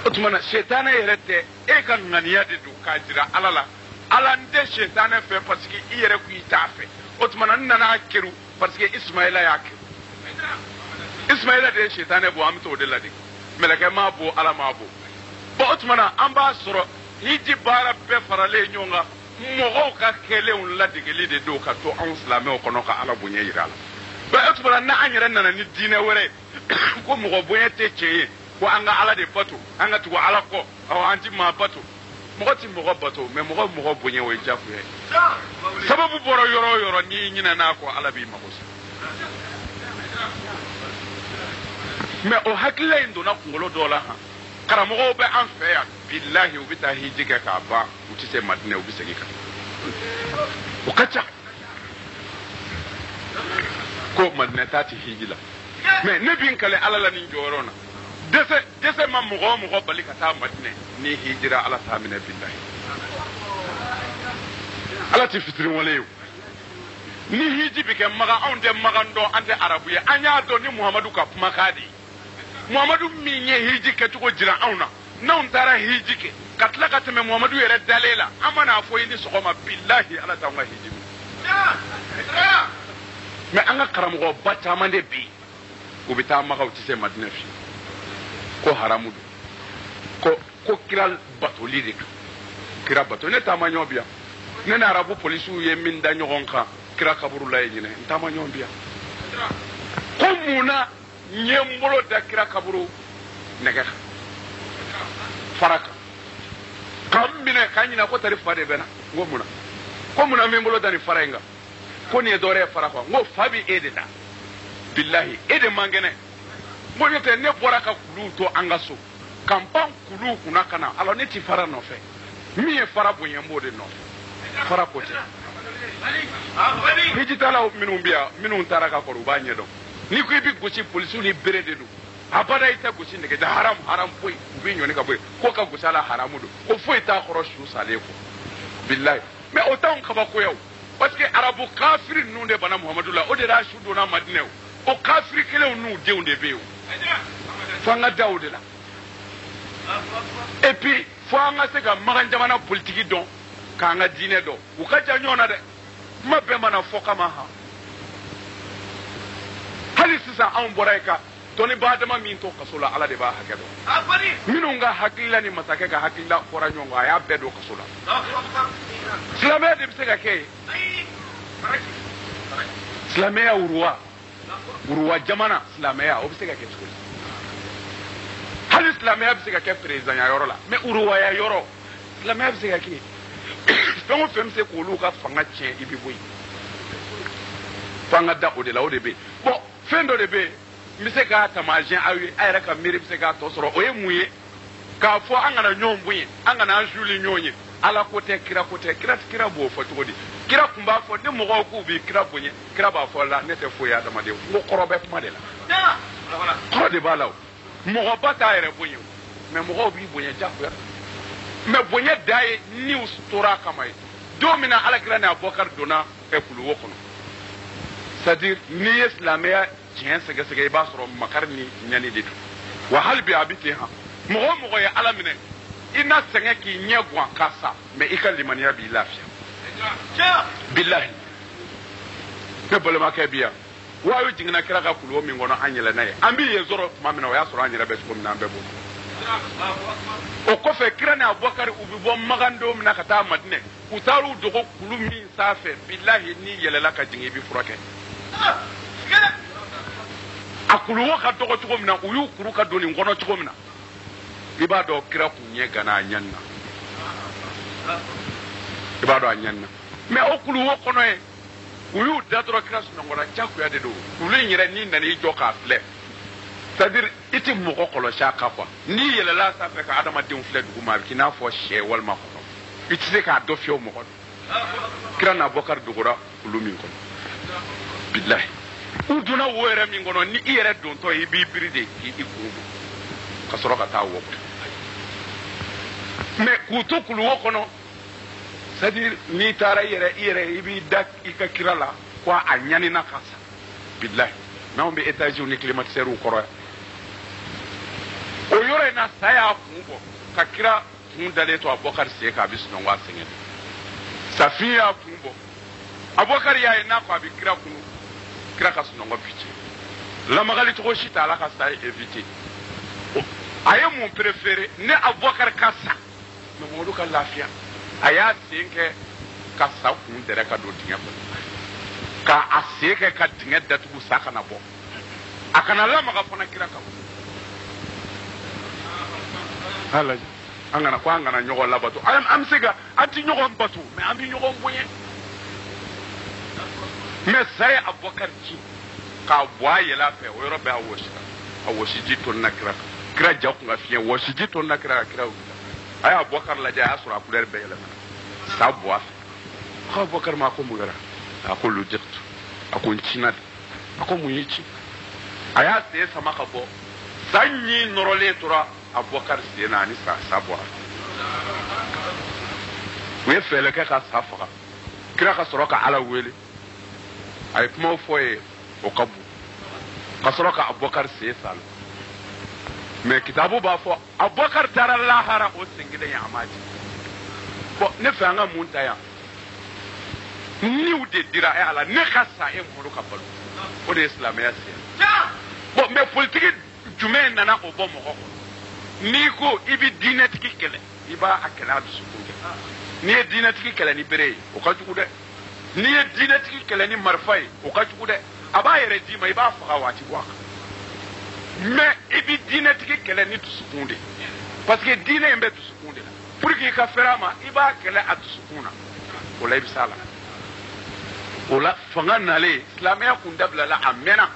o tuma na Shetane yɛrɛ tɛ e ka ŋaniya de don k'a jira ala la ala n tɛ Shetane fɛ parce que i yɛrɛ ko i t'a fɛ o tuma na n nana kɛru parce que Ismaila y'a kɛru Ismaila de ye Shetane bɔ an bɛ t'o de ladege mɛlɛkɛ m'a bɔ ala m'a bɔ bon o tuma na an b'a sɔrɔ hiji baara bɛɛ faralen ɲɔgɔn kan mɔgɔw ka kɛlenw ladegeli de don ka to anw silamɛw kɔnɔ ka ala bonya yira a la bon o tuma na n'an yɛrɛ nana ni diinɛ wɛrɛ ko mɔgɔ bonya tɛ tiɲɛ ye ko an ka ala de bato an ka tugu ala kɔ awɔ an ti maa bato mɔgɔ ti mɔgɔ bato mais mɔgɔ bonya o ye jagoya ye sababu bɔra yɔrɔ o yɔrɔ n'i ɲinɛn'a kɔ ala b'i mago sa mais o hakilila in donna kunkolo dɔw la han karamɔgɔw bɛ an fɛ yan bilahi u bɛ taa hiji kɛ k'a ban u tɛ se Madinɛ u bɛ segin ka o ka ca ko Madinɛ taa ti hiji la mais ne b'i kale ala la nin jɔyɔrɔ na dɛsɛ ma mɔgɔ o mɔgɔ bali ka taa Madinɛ ni hijira ala t'a minɛ bilahi ala ti fitiri wale ye ni hiji bi ke maga on de magando ande arabu ye anya do ni muhammadu ka kuma kadi muhammadu mi nye hiji ke tuko jira auna na on tara hiji ke katla katme muhammadu yere dalela amana fo ni sokoma billahi ala ta nga hiji me anga karam go bata mande bi ko bita maga uti se madina fi ko haramu ko kiral batoli de kira bato ne tamanyo bia ne na arabu polisu ye min da nyogon ka kira kaburu la yine tamanyo bia ko muna nyembolo da kira kaburu nega faraka kambine kanyina ko tarifa de bena ngomuna ko muna membolo da ni farenga ko ne dore faraka ngo fabi ededa billahi ede mangene mo yote ne boraka kulu to angaso kampan kulu kuna kana alo ne ti fara no fe mi e fara bo yembo de no fara ko te hijitala minun taraka ko ruba nyedo ni ko bi gosi police ni berede do abada ita gosi ne ga haram boy bi nyoni ka boy ko ka gosala haramu do ko foi ta khoroshu sale ko billahi mais autant ka ba ko yow parce que arabu kafir nu de bana muhammadullah o de rashu do na madina o kafir kele nu de unde be o fanga daoud la et puis faut nga se ga magan jamana politique don ka nga dine do u ka ja nyona de ma be mana foka ma ha hali sisa an boraika to ni ba dama min to kasola ala de ba hake do minu nga hakilla ni masake ka hakilla fora nyonga ya be do kasola islamé de se ga ke islamé ya urwa jamana islamé ya obse ga ke skuli hal islamé ya bse ga ke président ya yoro la mais urwa ya yoro islamé ya bse ga ke fengo femse ko lu ka fanga tien ibi boy fanga da o de la o de be bon fendo de be mise ka tamajin ayi ayra ka miri mise ka to soro o ye muye ka fo angana nyombuye angana anjuli nyonye ala kote kira bo fo to di kira kumba fo de mo ko bi kira bonye kira ba fo la nete fo ya dama de mo korobe kuma de la ko de balaw mo ba ta ayre bonye mais mo bi bonye jakku ya mais bonye dai news tora kamay domina ala kira na abokar dona e kulu wokono c'est-à-dire ni islamia tiens sege ba soro makarni nyani ditu wa halbi abiti ha mo ya ala mine ina senge ki nyegwa kasa me ikalimania bi lafia billahi te bolema ke biya wa yu jingna kira ka kulo mi ngono anyele naye ambi ye zoro mamina wa ya soro anyele be ko mina mbebo o ko fe kira na abokar ubi bo magando mina kata madine utaru dogo kulu mi safe billahi ni yele la ka jingi bi furake akulu wo ka dogo tugo mina uyu kuru ka doni ngono tugo mina iba do kira kunye gana nyanna iba do nyanna me okulu wo kono e uyu datro kira suna ngora chaku ya de do kulu nyire ni nani joka fle c'est-à-dire iti mo ko kolo shaka kwa ni yele la sa fe ka adama dim fle du ma kina fo she wal ma ko iti se ka do fio mo ko kira na bokar dugura kulu min ko billahi uduna wore min gono ni ire don to ibi biride ki ikuru ka soro ka tawo mais kuto kulu wokono c'est-à-dire ni tara ire ibi dak ika kirala kwa anyani na kasa billahi na on be États-Unis climatiseur u koro o yore na saya kumbo ka kira mundale to abokar se ka bisu no wa sengen safia kumbo abokar ya ina ko abi kira kunu kira ka suno ngo piche la magali to shita la ka sa éviter aye mon préféré ne abokar kasa no modu ka lafia aya sinke kasa kun dere ka do dinga ka asike ka dinga datu saka na bo akana la maga fona kira ka hala angana kwa angana nyogo la batu am siga anti nyogo batu mais ambi nyogo bonye mais sai abokar ci ka boye la fe o robe awoshi ji ton na kira jakku nga fiye woshi ji ton na kira ay abokar la ja asura couleur be la sa boa ka abokar ma ko mugara akolu jektu akon cinat akon muyici aya se sama ka bo sanyi norole tura abokar se na ni sa boa we fele ka safa kira ka soro ka ala wele ay kuma fo ye o ka bon ka sɔrɔ ka Abubakar sen salo mais kitabu b'a fɔ Abubakar taara lahara o sen kelen ye a ma di bon ne fɛ an ka mun ta yan niw de dira e ala ne ka sa e muru ka balo o de ye silamɛya sen bon mais politique jumɛn nana o bɔ mɔgɔ kɔnɔ n'i ko i bɛ diinɛtigi kɛlɛ i b'a a kɛlɛ a dusukun kɛ n'i ye diinɛtigi kɛlɛ ni bere ye o ka jugu dɛ n'i ye diinɛtigi kɛlɛ ni marifa ye o ka jugu dɛ a b'a yɛrɛ d'i ma i b'a faga waati bɔ a kan mais i bɛ diinɛtigi kɛlɛ ni dusukun de parce que diinɛ in bɛ dusukun de la pour que i ka fɛrɛ a ma i b'a kɛlɛ a dusukun na o la i bɛ s'a la o la fanga nalen silamɛya kun dabilala a mɛnna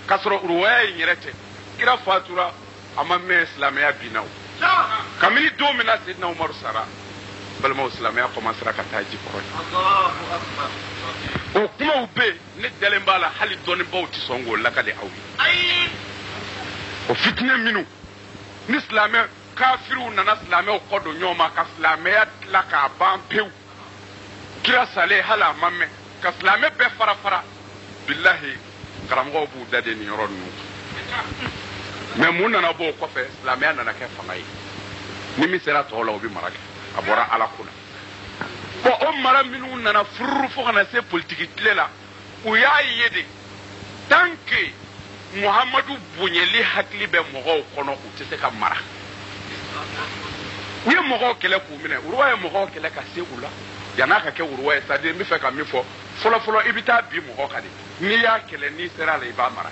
k'a sɔrɔ uruwaya in yɛrɛ tɛ kira fatura a ma mɛn silamɛya binna o kabini don min na Seydina Umaru sara balimaw silamɛya commencera ka taa ji kɔrɔ o kumaw bɛ yen ne dalen b'a la hali dɔnnibaw tɛ sɔn k'o lakale aw ye o fitinɛ minnu ni silamɛ kafiriw nana silamɛw kɔ don ɲɔgɔn ma ka silamɛya tila k'a ban pewu kira salen hali a ma mɛn ka silamɛ bɛɛ fara fara bilahi karamɔgɔw b'u da de nin yɔrɔ ninnu mais mun nana bɔ o kɔfɛ silamɛya nana kɛ fanga ye ni min sera tɔw la o bɛ mara kɛ a bɔra ala ko la bon o mara minnu nana fururu fo kana se politiki tile la u y'a ye de tant que Muhamadu bonyeli hakili bɛ mɔgɔw kɔnɔ u tɛ se ka mara u ye mɔgɔw kɛlɛ k'u minɛ uruwa ye mɔgɔw kɛlɛ ka se u la yan'a ka kɛ uruwa ye c'est-à-dire n bɛ fɛ ka min fɔ fɔlɔ-fɔlɔ i bɛ taa bi mɔgɔ kan de n'i y'a kɛlɛ n'i sera la i b'a mara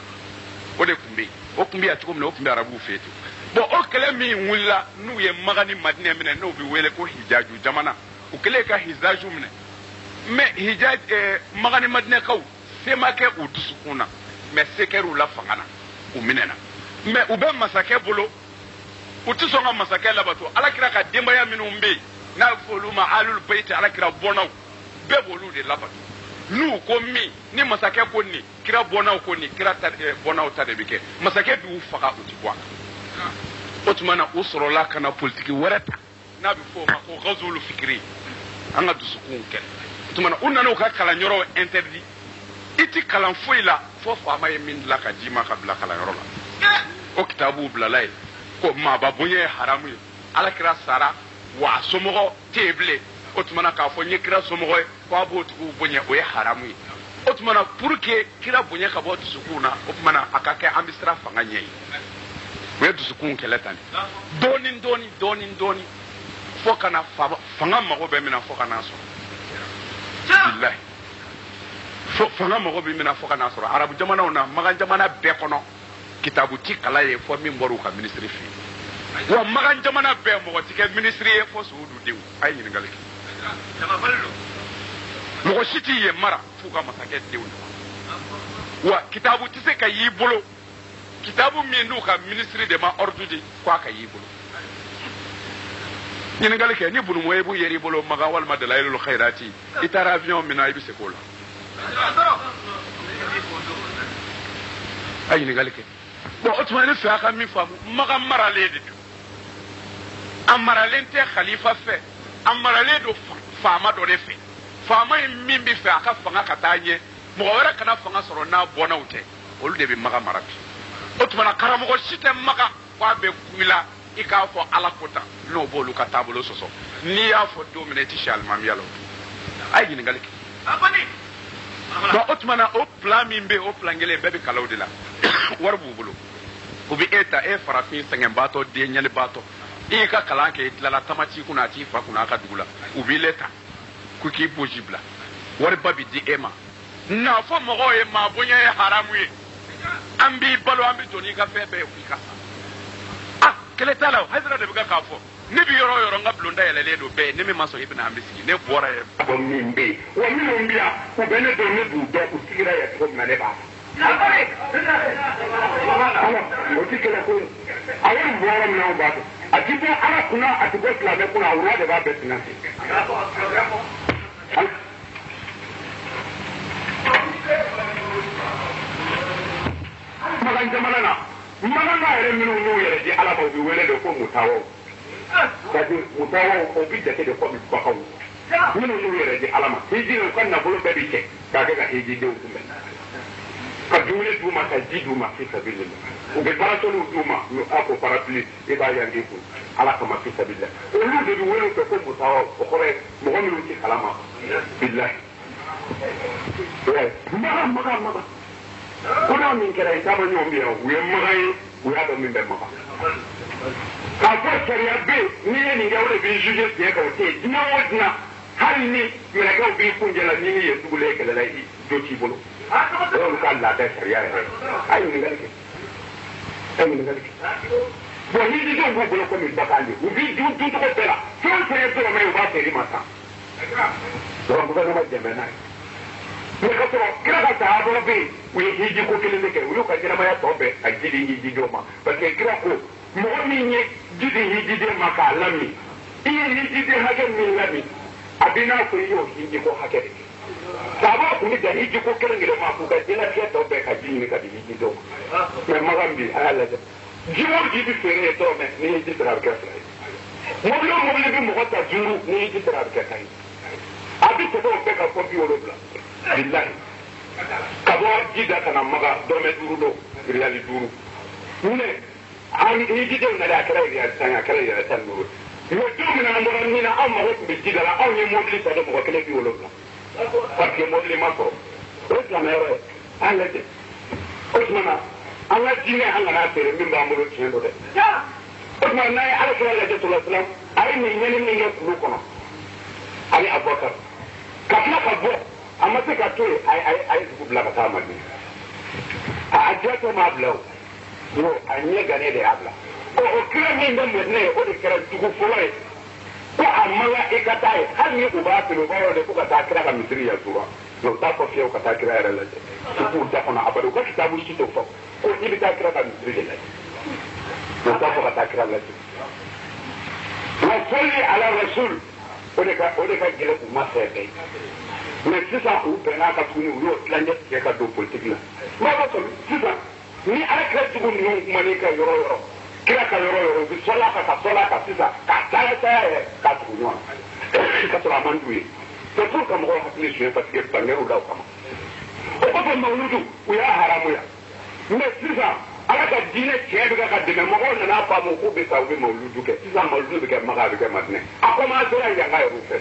o de tun bɛ yen o tun bɛ yan cogo min na o tun bɛ arabuw fɛ yen bon o kɛlɛ min wulila n'u ye Maga ni Madinɛ minɛ n'o bɛ wele ko Hijaju jamana u kɛlen ka Hijaju minɛ mais Maga ni Madinɛkaw se ma kɛ u dusukun na mais se kɛra u la fanga na u minɛna mais u bɛ masakɛ bolo u tɛ sɔn ka masakɛ labato alakira ka denbaya minnu bɛ yen n'a bɛ fɔ olu ma alul bayiti alakira bɔnnaw bɛɛ b'olu de labato n'u ko min ni masakɛ ko nin kira bɔnnaw ko nin kira bɔnnaw ta de bɛ kɛ masakɛ b'u faga u tɛ bɔ a kan o tuma na u sɔrɔla ka na politiki wɛrɛ ta n'a bɛ fɔ o ma ko ghazwul fikri an ka dusukun kɛlɛ o tuma na u nana u ka kalanyɔrɔ interdit i tɛ kalan foyi la fo faama ye min dilan ka d'i ma ka bila kalanyɔrɔ la o kitabu bilala yen ko maaba bonya ye haramu ye alakira sara wa a somɔgɔ tɛ yen bilen o tuma na k'a fɔ n ye kira somɔgɔ ye ko a b'o tigiw bonya o ye haramu ye o tuma na pour que kira bonya ka bɔ dusukun na o tuma na a ka kɛ an bɛ siran fanga ɲɛ ye o ye dusukun kɛlɛ tan de dɔɔni fo ka na fanga mago bɛ min na fo ka n'a sɔrɔ bilahi fanga mago bɛ min na fo ka n'a sɔrɔ arabu jamanaw na Magan jamana bɛɛ kɔnɔ kitabu ti kala ye fo min bɔra u ka ministre fɛ yen wa Magan jamana bɛɛ mɔgɔ ti kɛ ministre ye fo Suhudu denw a ye ɲininkali kɛ mɔgɔ si t'i ye mara f'u ka masakɛ denw wa kitabu tɛ se ka y'i bolo kitabu min n'u ka ministre de ma ordre di k'a ka y'i bolo ɲininkali kɛ ni Bunumuya b'u yɛrɛ i bolo Magan walima Dalayilul Khairati i taara avion min na i bɛ se k'o la a ɲininkali kɛ bon o tuma ne fɛ a ka min faamu Magan maralen de don a maralen tɛ khalifa fɛ a maralen don faama dɔ de fɛ faama in min bɛ fɛ a ka fanga ka taa ɲɛ mɔgɔ wɛrɛ kana fanga sɔrɔ n'a bɔnnaw tɛ olu de bɛ Magan mara bi o tuma na karamɔgɔ si tɛ Magan k'a bɛ kun i la i k'a fɔ ala ko tan n'o b'olu ka taabolo sɔsɔ n'i y'a fɔ don min na i tɛ se alimamiya la a ye ɲininkali kɛ bon o tuma na o plan min bɛ yen o plan kelen bɛɛ bɛ kalaw de la wari b'u bolo u bɛ e ta e farafin sɛgɛnbaatɔ den ɲɛlibaatɔ i y'i ka kalan kɛ i tilala tamati kunna a t'i fa kunna a ka dugu la u b'i le ta ko k'i boji bila wariba bɛ di e ma n'a fɔ mɔgɔw ye maa bonya ye haramu ye an b'i balo an bɛ don n'i ka fɛn bɛɛ ye k'i ka sa ah kɛlɛ t'a la o Hayidara de bɛ k'a fɔ ne bɛ yɔrɔ o yɔrɔ n ka bulonda yɛlɛlen don bɛɛ ye ne min ma sɔn i bɛna an bɛ sigi ne bɔra yen. ko min bɛ yen wa minnu bɛ yan u bɛ ne dɔn ne b'u dɔn u sigira yan cogo min na ne b'a o ti kɛlɛ ko a wari bɔ yɔrɔ min na o b'a dɔn a ti bɔ ala kunna a ti bɔ silamɛ kunna a wura de b'a bɛɛ finance. Magan jamana na Magan yɛrɛ minnu n'u yɛrɛ di ala ma u bɛ wele de ko mutawaw c'est-à-dire mutawaw o bɛ jate de komi bagaw minnu y'u yɛrɛ di ala ma hiji u ka nafolo bɛɛ bi cɛ k'a kɛ ka hiji denw kunbɛn ka dumuni d'u ma ka ji d'u ma fi sabilillah u bɛ parasoliw d'u ma a ko parapluie i b'a yangi kun ala kama fi sabilillah olu de bi wele fɛ ko musawa o kɔrɔ ye mɔgɔ minnu ti kalama billahi maga ko n'a min kɛra i taama ɲɔgɔn bi yan u ye maga ye u y'a dɔn min bɛ maga k'a fɔ sariya bɛ yen n'i ye nin kɛ o de b'i juge tiɲɛ kan o tɛ yen diɲɛ o diɲɛ hali ni mɛlɛkɛw b'i kunjɛ la n'i ye dugulen kɛlɛla jo t'i bolo o y'olu ka laada sariya yɛrɛ a ye ɲininkali kɛ bon ni didenw b'u bolo komi bagan de u b'i dun cogo bɛɛ la fɛn o fɛn ye dɔrɔmɛ ye u b'a feere ma san dɔrɔn gouvernement dɛmɛ n'a ye mais ka sɔrɔ kira ka sahabɔ bɛ yen u ye hiji ko kelen de kɛ u y'u ka ɲɛnamaya tɔ bɛɛ a ji di hiji denw ma parce que kira ko mɔgɔ min ye ji di hiji den ma k'a lami i ye hiji den hakɛ min lami a bɛ n'a fɔ i y'o hiji ko hakɛ de kɛ sahabɔ tun bɛ dan hiji ko kelen kelen ma k'u ka diɲɛlatigɛ tɔ bɛɛ ka ji ɲini ka di hiji denw ma mais magan bi a y'a lajɛ ji o ji bɛ feere ye dɔrɔmɛ ni hiji sera a bɛ kɛ fila ye mobili o mobili bɛ mɔgɔ ta 5 ni hiji sera a bɛ kɛ 10 ye a bɛ tɛmɛ o bɛɛ ka fɔ 70 billahi ka bɔ ji da ka na maga dɔrɔmɛ 5 don riyali 5 ne an hijidenw nana a kɛra riyali 10 a kɛra riyali 15 mais don min na mɔgɔ min na anw mago tun bɛ ji da la anw ye mobili ta de mɔgɔ 170 parce que mobili ma sɔrɔ o ye silamɛyɔrɔ ye an lajɛ o tuma na an ka diinɛ an kana feere min b'an bolo tiɲɛ don dɛ o tuma n'a ye ala kira lajɛ sallallahu alaihi wasallam a ye nin ɲɛni min kɛ kulu kɔnɔ ani Abubakar ka tila ka bɔ a ma se ka to yen a ye dugu bila ka taa Madina a jɛtɔ m'a bila o a ɲɛ gannen de y'a bila o kira min bɛ Madina ye o de kɛra dugu fɔlɔ ye ko a man kan i ka taa ye hali ni u b'a feere u b'a yɔrɔ de ko ka taa kira ka misiri yansura mais u t'a fɔ fiyewu ka taa kira yɛrɛ lajɛ u k'u da kɔnɔ abada u ka kitabu si t'o fɔ ko i bɛ taa kira ka misiri de lajɛ mais u t'a fɔ ka taa kira lajɛ wa salli ala rasul o de ka gɛlɛn u ma fɛ bɛɛ mais sisan u bɛnna ka tuguni u y'o tilancɛ tigɛ ka don politique la m'a fɔ sɔmi sisan ni ala kira jugu ninnu kuman'i ka yɔrɔ yɔrɔ kira ka yɔrɔ yɔrɔ u bɛ sɔla kan sisan ka caya yɛrɛ k'a tugu ɲɔgɔn na ka sɔrɔ a man d'u ye c'est pour que mɔgɔw hakili suɲɛ parce que bangɛrɛw da o kama o kɔfɛ mawuludu u y'a haramuya mais sisan ala ka diinɛ tiɲɛ bɛ ka dɛmɛ mɔgɔw nana faamu k'u bɛ taa u bɛ mawuludu kɛ sisan mawuludu bɛ kɛ Maka a bɛ kɛ Madinɛ a commencera yanga yɛrɛ fɛ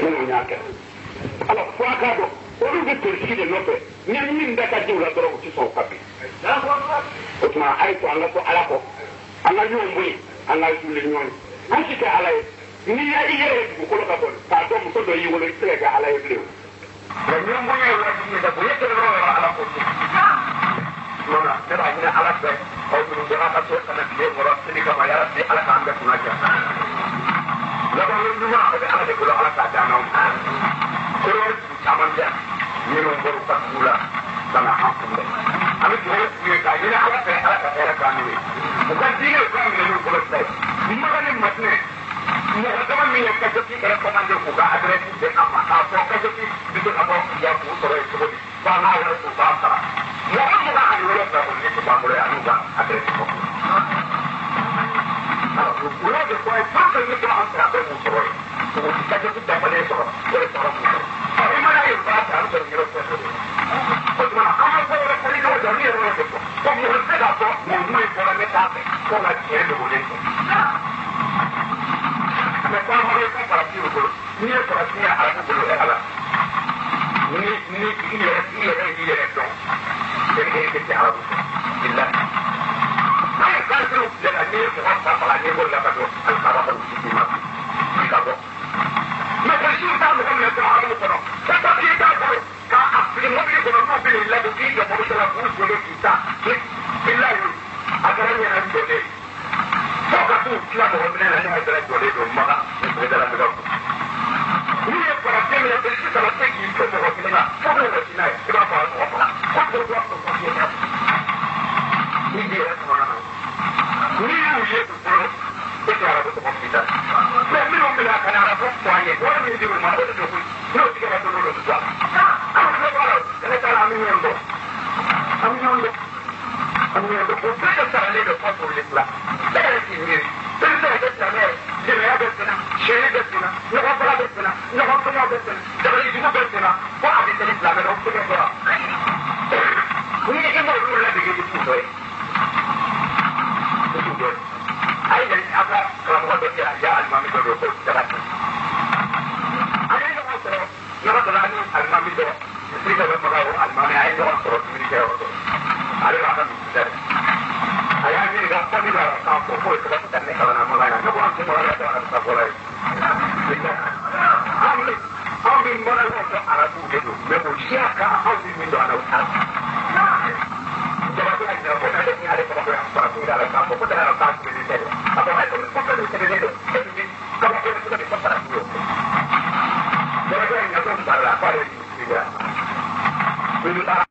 minnu y'a kɛ ala fo a k'a dɔn olu bɛ politique de nɔfɛ ni min da ka di u la dɔrɔn u tɛ sɔn ka bin o tuma a ye to an ka to ala kɔ an ka ɲɔgɔn bonya an ka wuli ɲɔgɔn ye an si tɛ ala ye n'i y'a i yɛrɛ ye dugukolo ka bɔ k'a dɔn muso dɔ y'i wolo i tɛ se ka kɛ ala ye bilen o. nka ɲɔgɔn bonya ye wajibi ye dɛ bonya tɛ yɔrɔ yɔrɔ ala ko donc ne b'a ɲini ala fɛ aw minnu bɛ ka so kana tile kɔrɔ sini kama yala se ala k'an bɛɛ kunna diya laban ɲuman a bɛ ala de bolo ala k'a d'an ma kɔrɔ caman bɛ yan minnu bɔra u ka dugu la ka na an kunbɛn an bɛ dugawu k'u ye k'a ɲini ala fɛ ala ka hɛrɛ k'an n'u ye u ka diinɛ u k'a minɛ n'u bolo fila ye Maka ni Madinɛ mɔgɔ dama min ye kajɔti yɛrɛ commandé k'u ka adresse di a ma k'a fɔ kajɔti bɛ se ka bɔ ya k'u sɔrɔ yen cogo di f'a n'a yɛrɛ k'u b'a sara mɔgɔ 27 o ni b'an bolo yan n'u ka adresse fɔ alors u y'o de fɔ ye fɛn fɛn bɛ sɔrɔ an fɛ a bɛ k'u sɔrɔ yen kajɔti dafalen sɔrɔ o de sɔrɔ k'u sɔrɔ i mana ye u b'a ta an sɔrɔ yɔrɔ fɛn dɔ de o tuma an ma fɔ yɔrɔ fɛn dɔw jɔ ni yɛrɛ y'o de fɔ ko mɔgɔ tɛ se k'a fɔ mɔgɔ ye bɔra ne t'a fɛ ko nka tiɲɛ dogolen tɛ mais quand on est farati o bolo n'i ye farati ye arabu bolo e ala ni i yɛrɛ dɔn e tɛ se arabu illa n'a ye kansiriw filɛ la n'i ye mɔgɔ fafala n'i bolo la ka don alikaba ka misi ma i ka bɔ mais polisiw t'a mɔgɔ minɛ dɔrɔn arabu kɔnɔ ka taa k'i t'a bolo k'a fili mobili kɔnɔ n'u bɛ n'i ladon k'i jɔ mobili la k'u jɔlen k'i ta illa a kɛra ɲɛna jɔlen fo ka t'u tila mɔgɔ minɛ na ne ma dala jɔlen don Maka ne dala bɛ ka kun n'i ye farafin minɛ polisi kana se k'i to mɔgɔ kelen na fo k'o wɔsi n'a ye i b'a fɔ a mɔgɔ faga ko dɔw b'a fɔ k'i yɛrɛ n'i b'i yɛrɛ kɔnɔna na n'i y'u ye u bolo e tɛ arabu tɔgɔ f'i da mais minnu bɛ na ka na arabu fɔ an ye wari min dir'u ma o de don koyi n'o tigɛra don o don sisan an filɛ b'a la ne taara an bɛ ɲɔgɔn dɔn o bɛɛ de saralen bɛ fɔ pour l'islam bɛɛ yɛrɛ k'i miiri bɛɛ bɛ se ka kɛ silamɛ ye jɛnɛya bɛ bersina, sini bersina, nyokap bela bersina, nyokap punya bersina, dari ibu bersina, kok habis ini selama dong punya bola. Ini ibu dulu lagi gitu tuh. Itu ayo jadi apa kalau mau berjalan jalan mami dulu jalan. Ada yang mau terus, yang mau terus almami dulu. Istri saya bermegah almami ayo jangan terus ini jauh tu. Ada orang yang ayah ini dah kami dah kampung pun kita tak nak kalau nama lain. Nak buat semua orang tu tak boleh. Kami mana nak arah tu dulu. Memang siapa kami minta anak utama. Jadi kita nak buat ada ni ada program para dalam kampung pun dalam kampung ini saja. Apa itu bukan itu saja. Jadi kalau kita sudah di pasar itu. Jadi kita nak buat para apa ini juga. Bila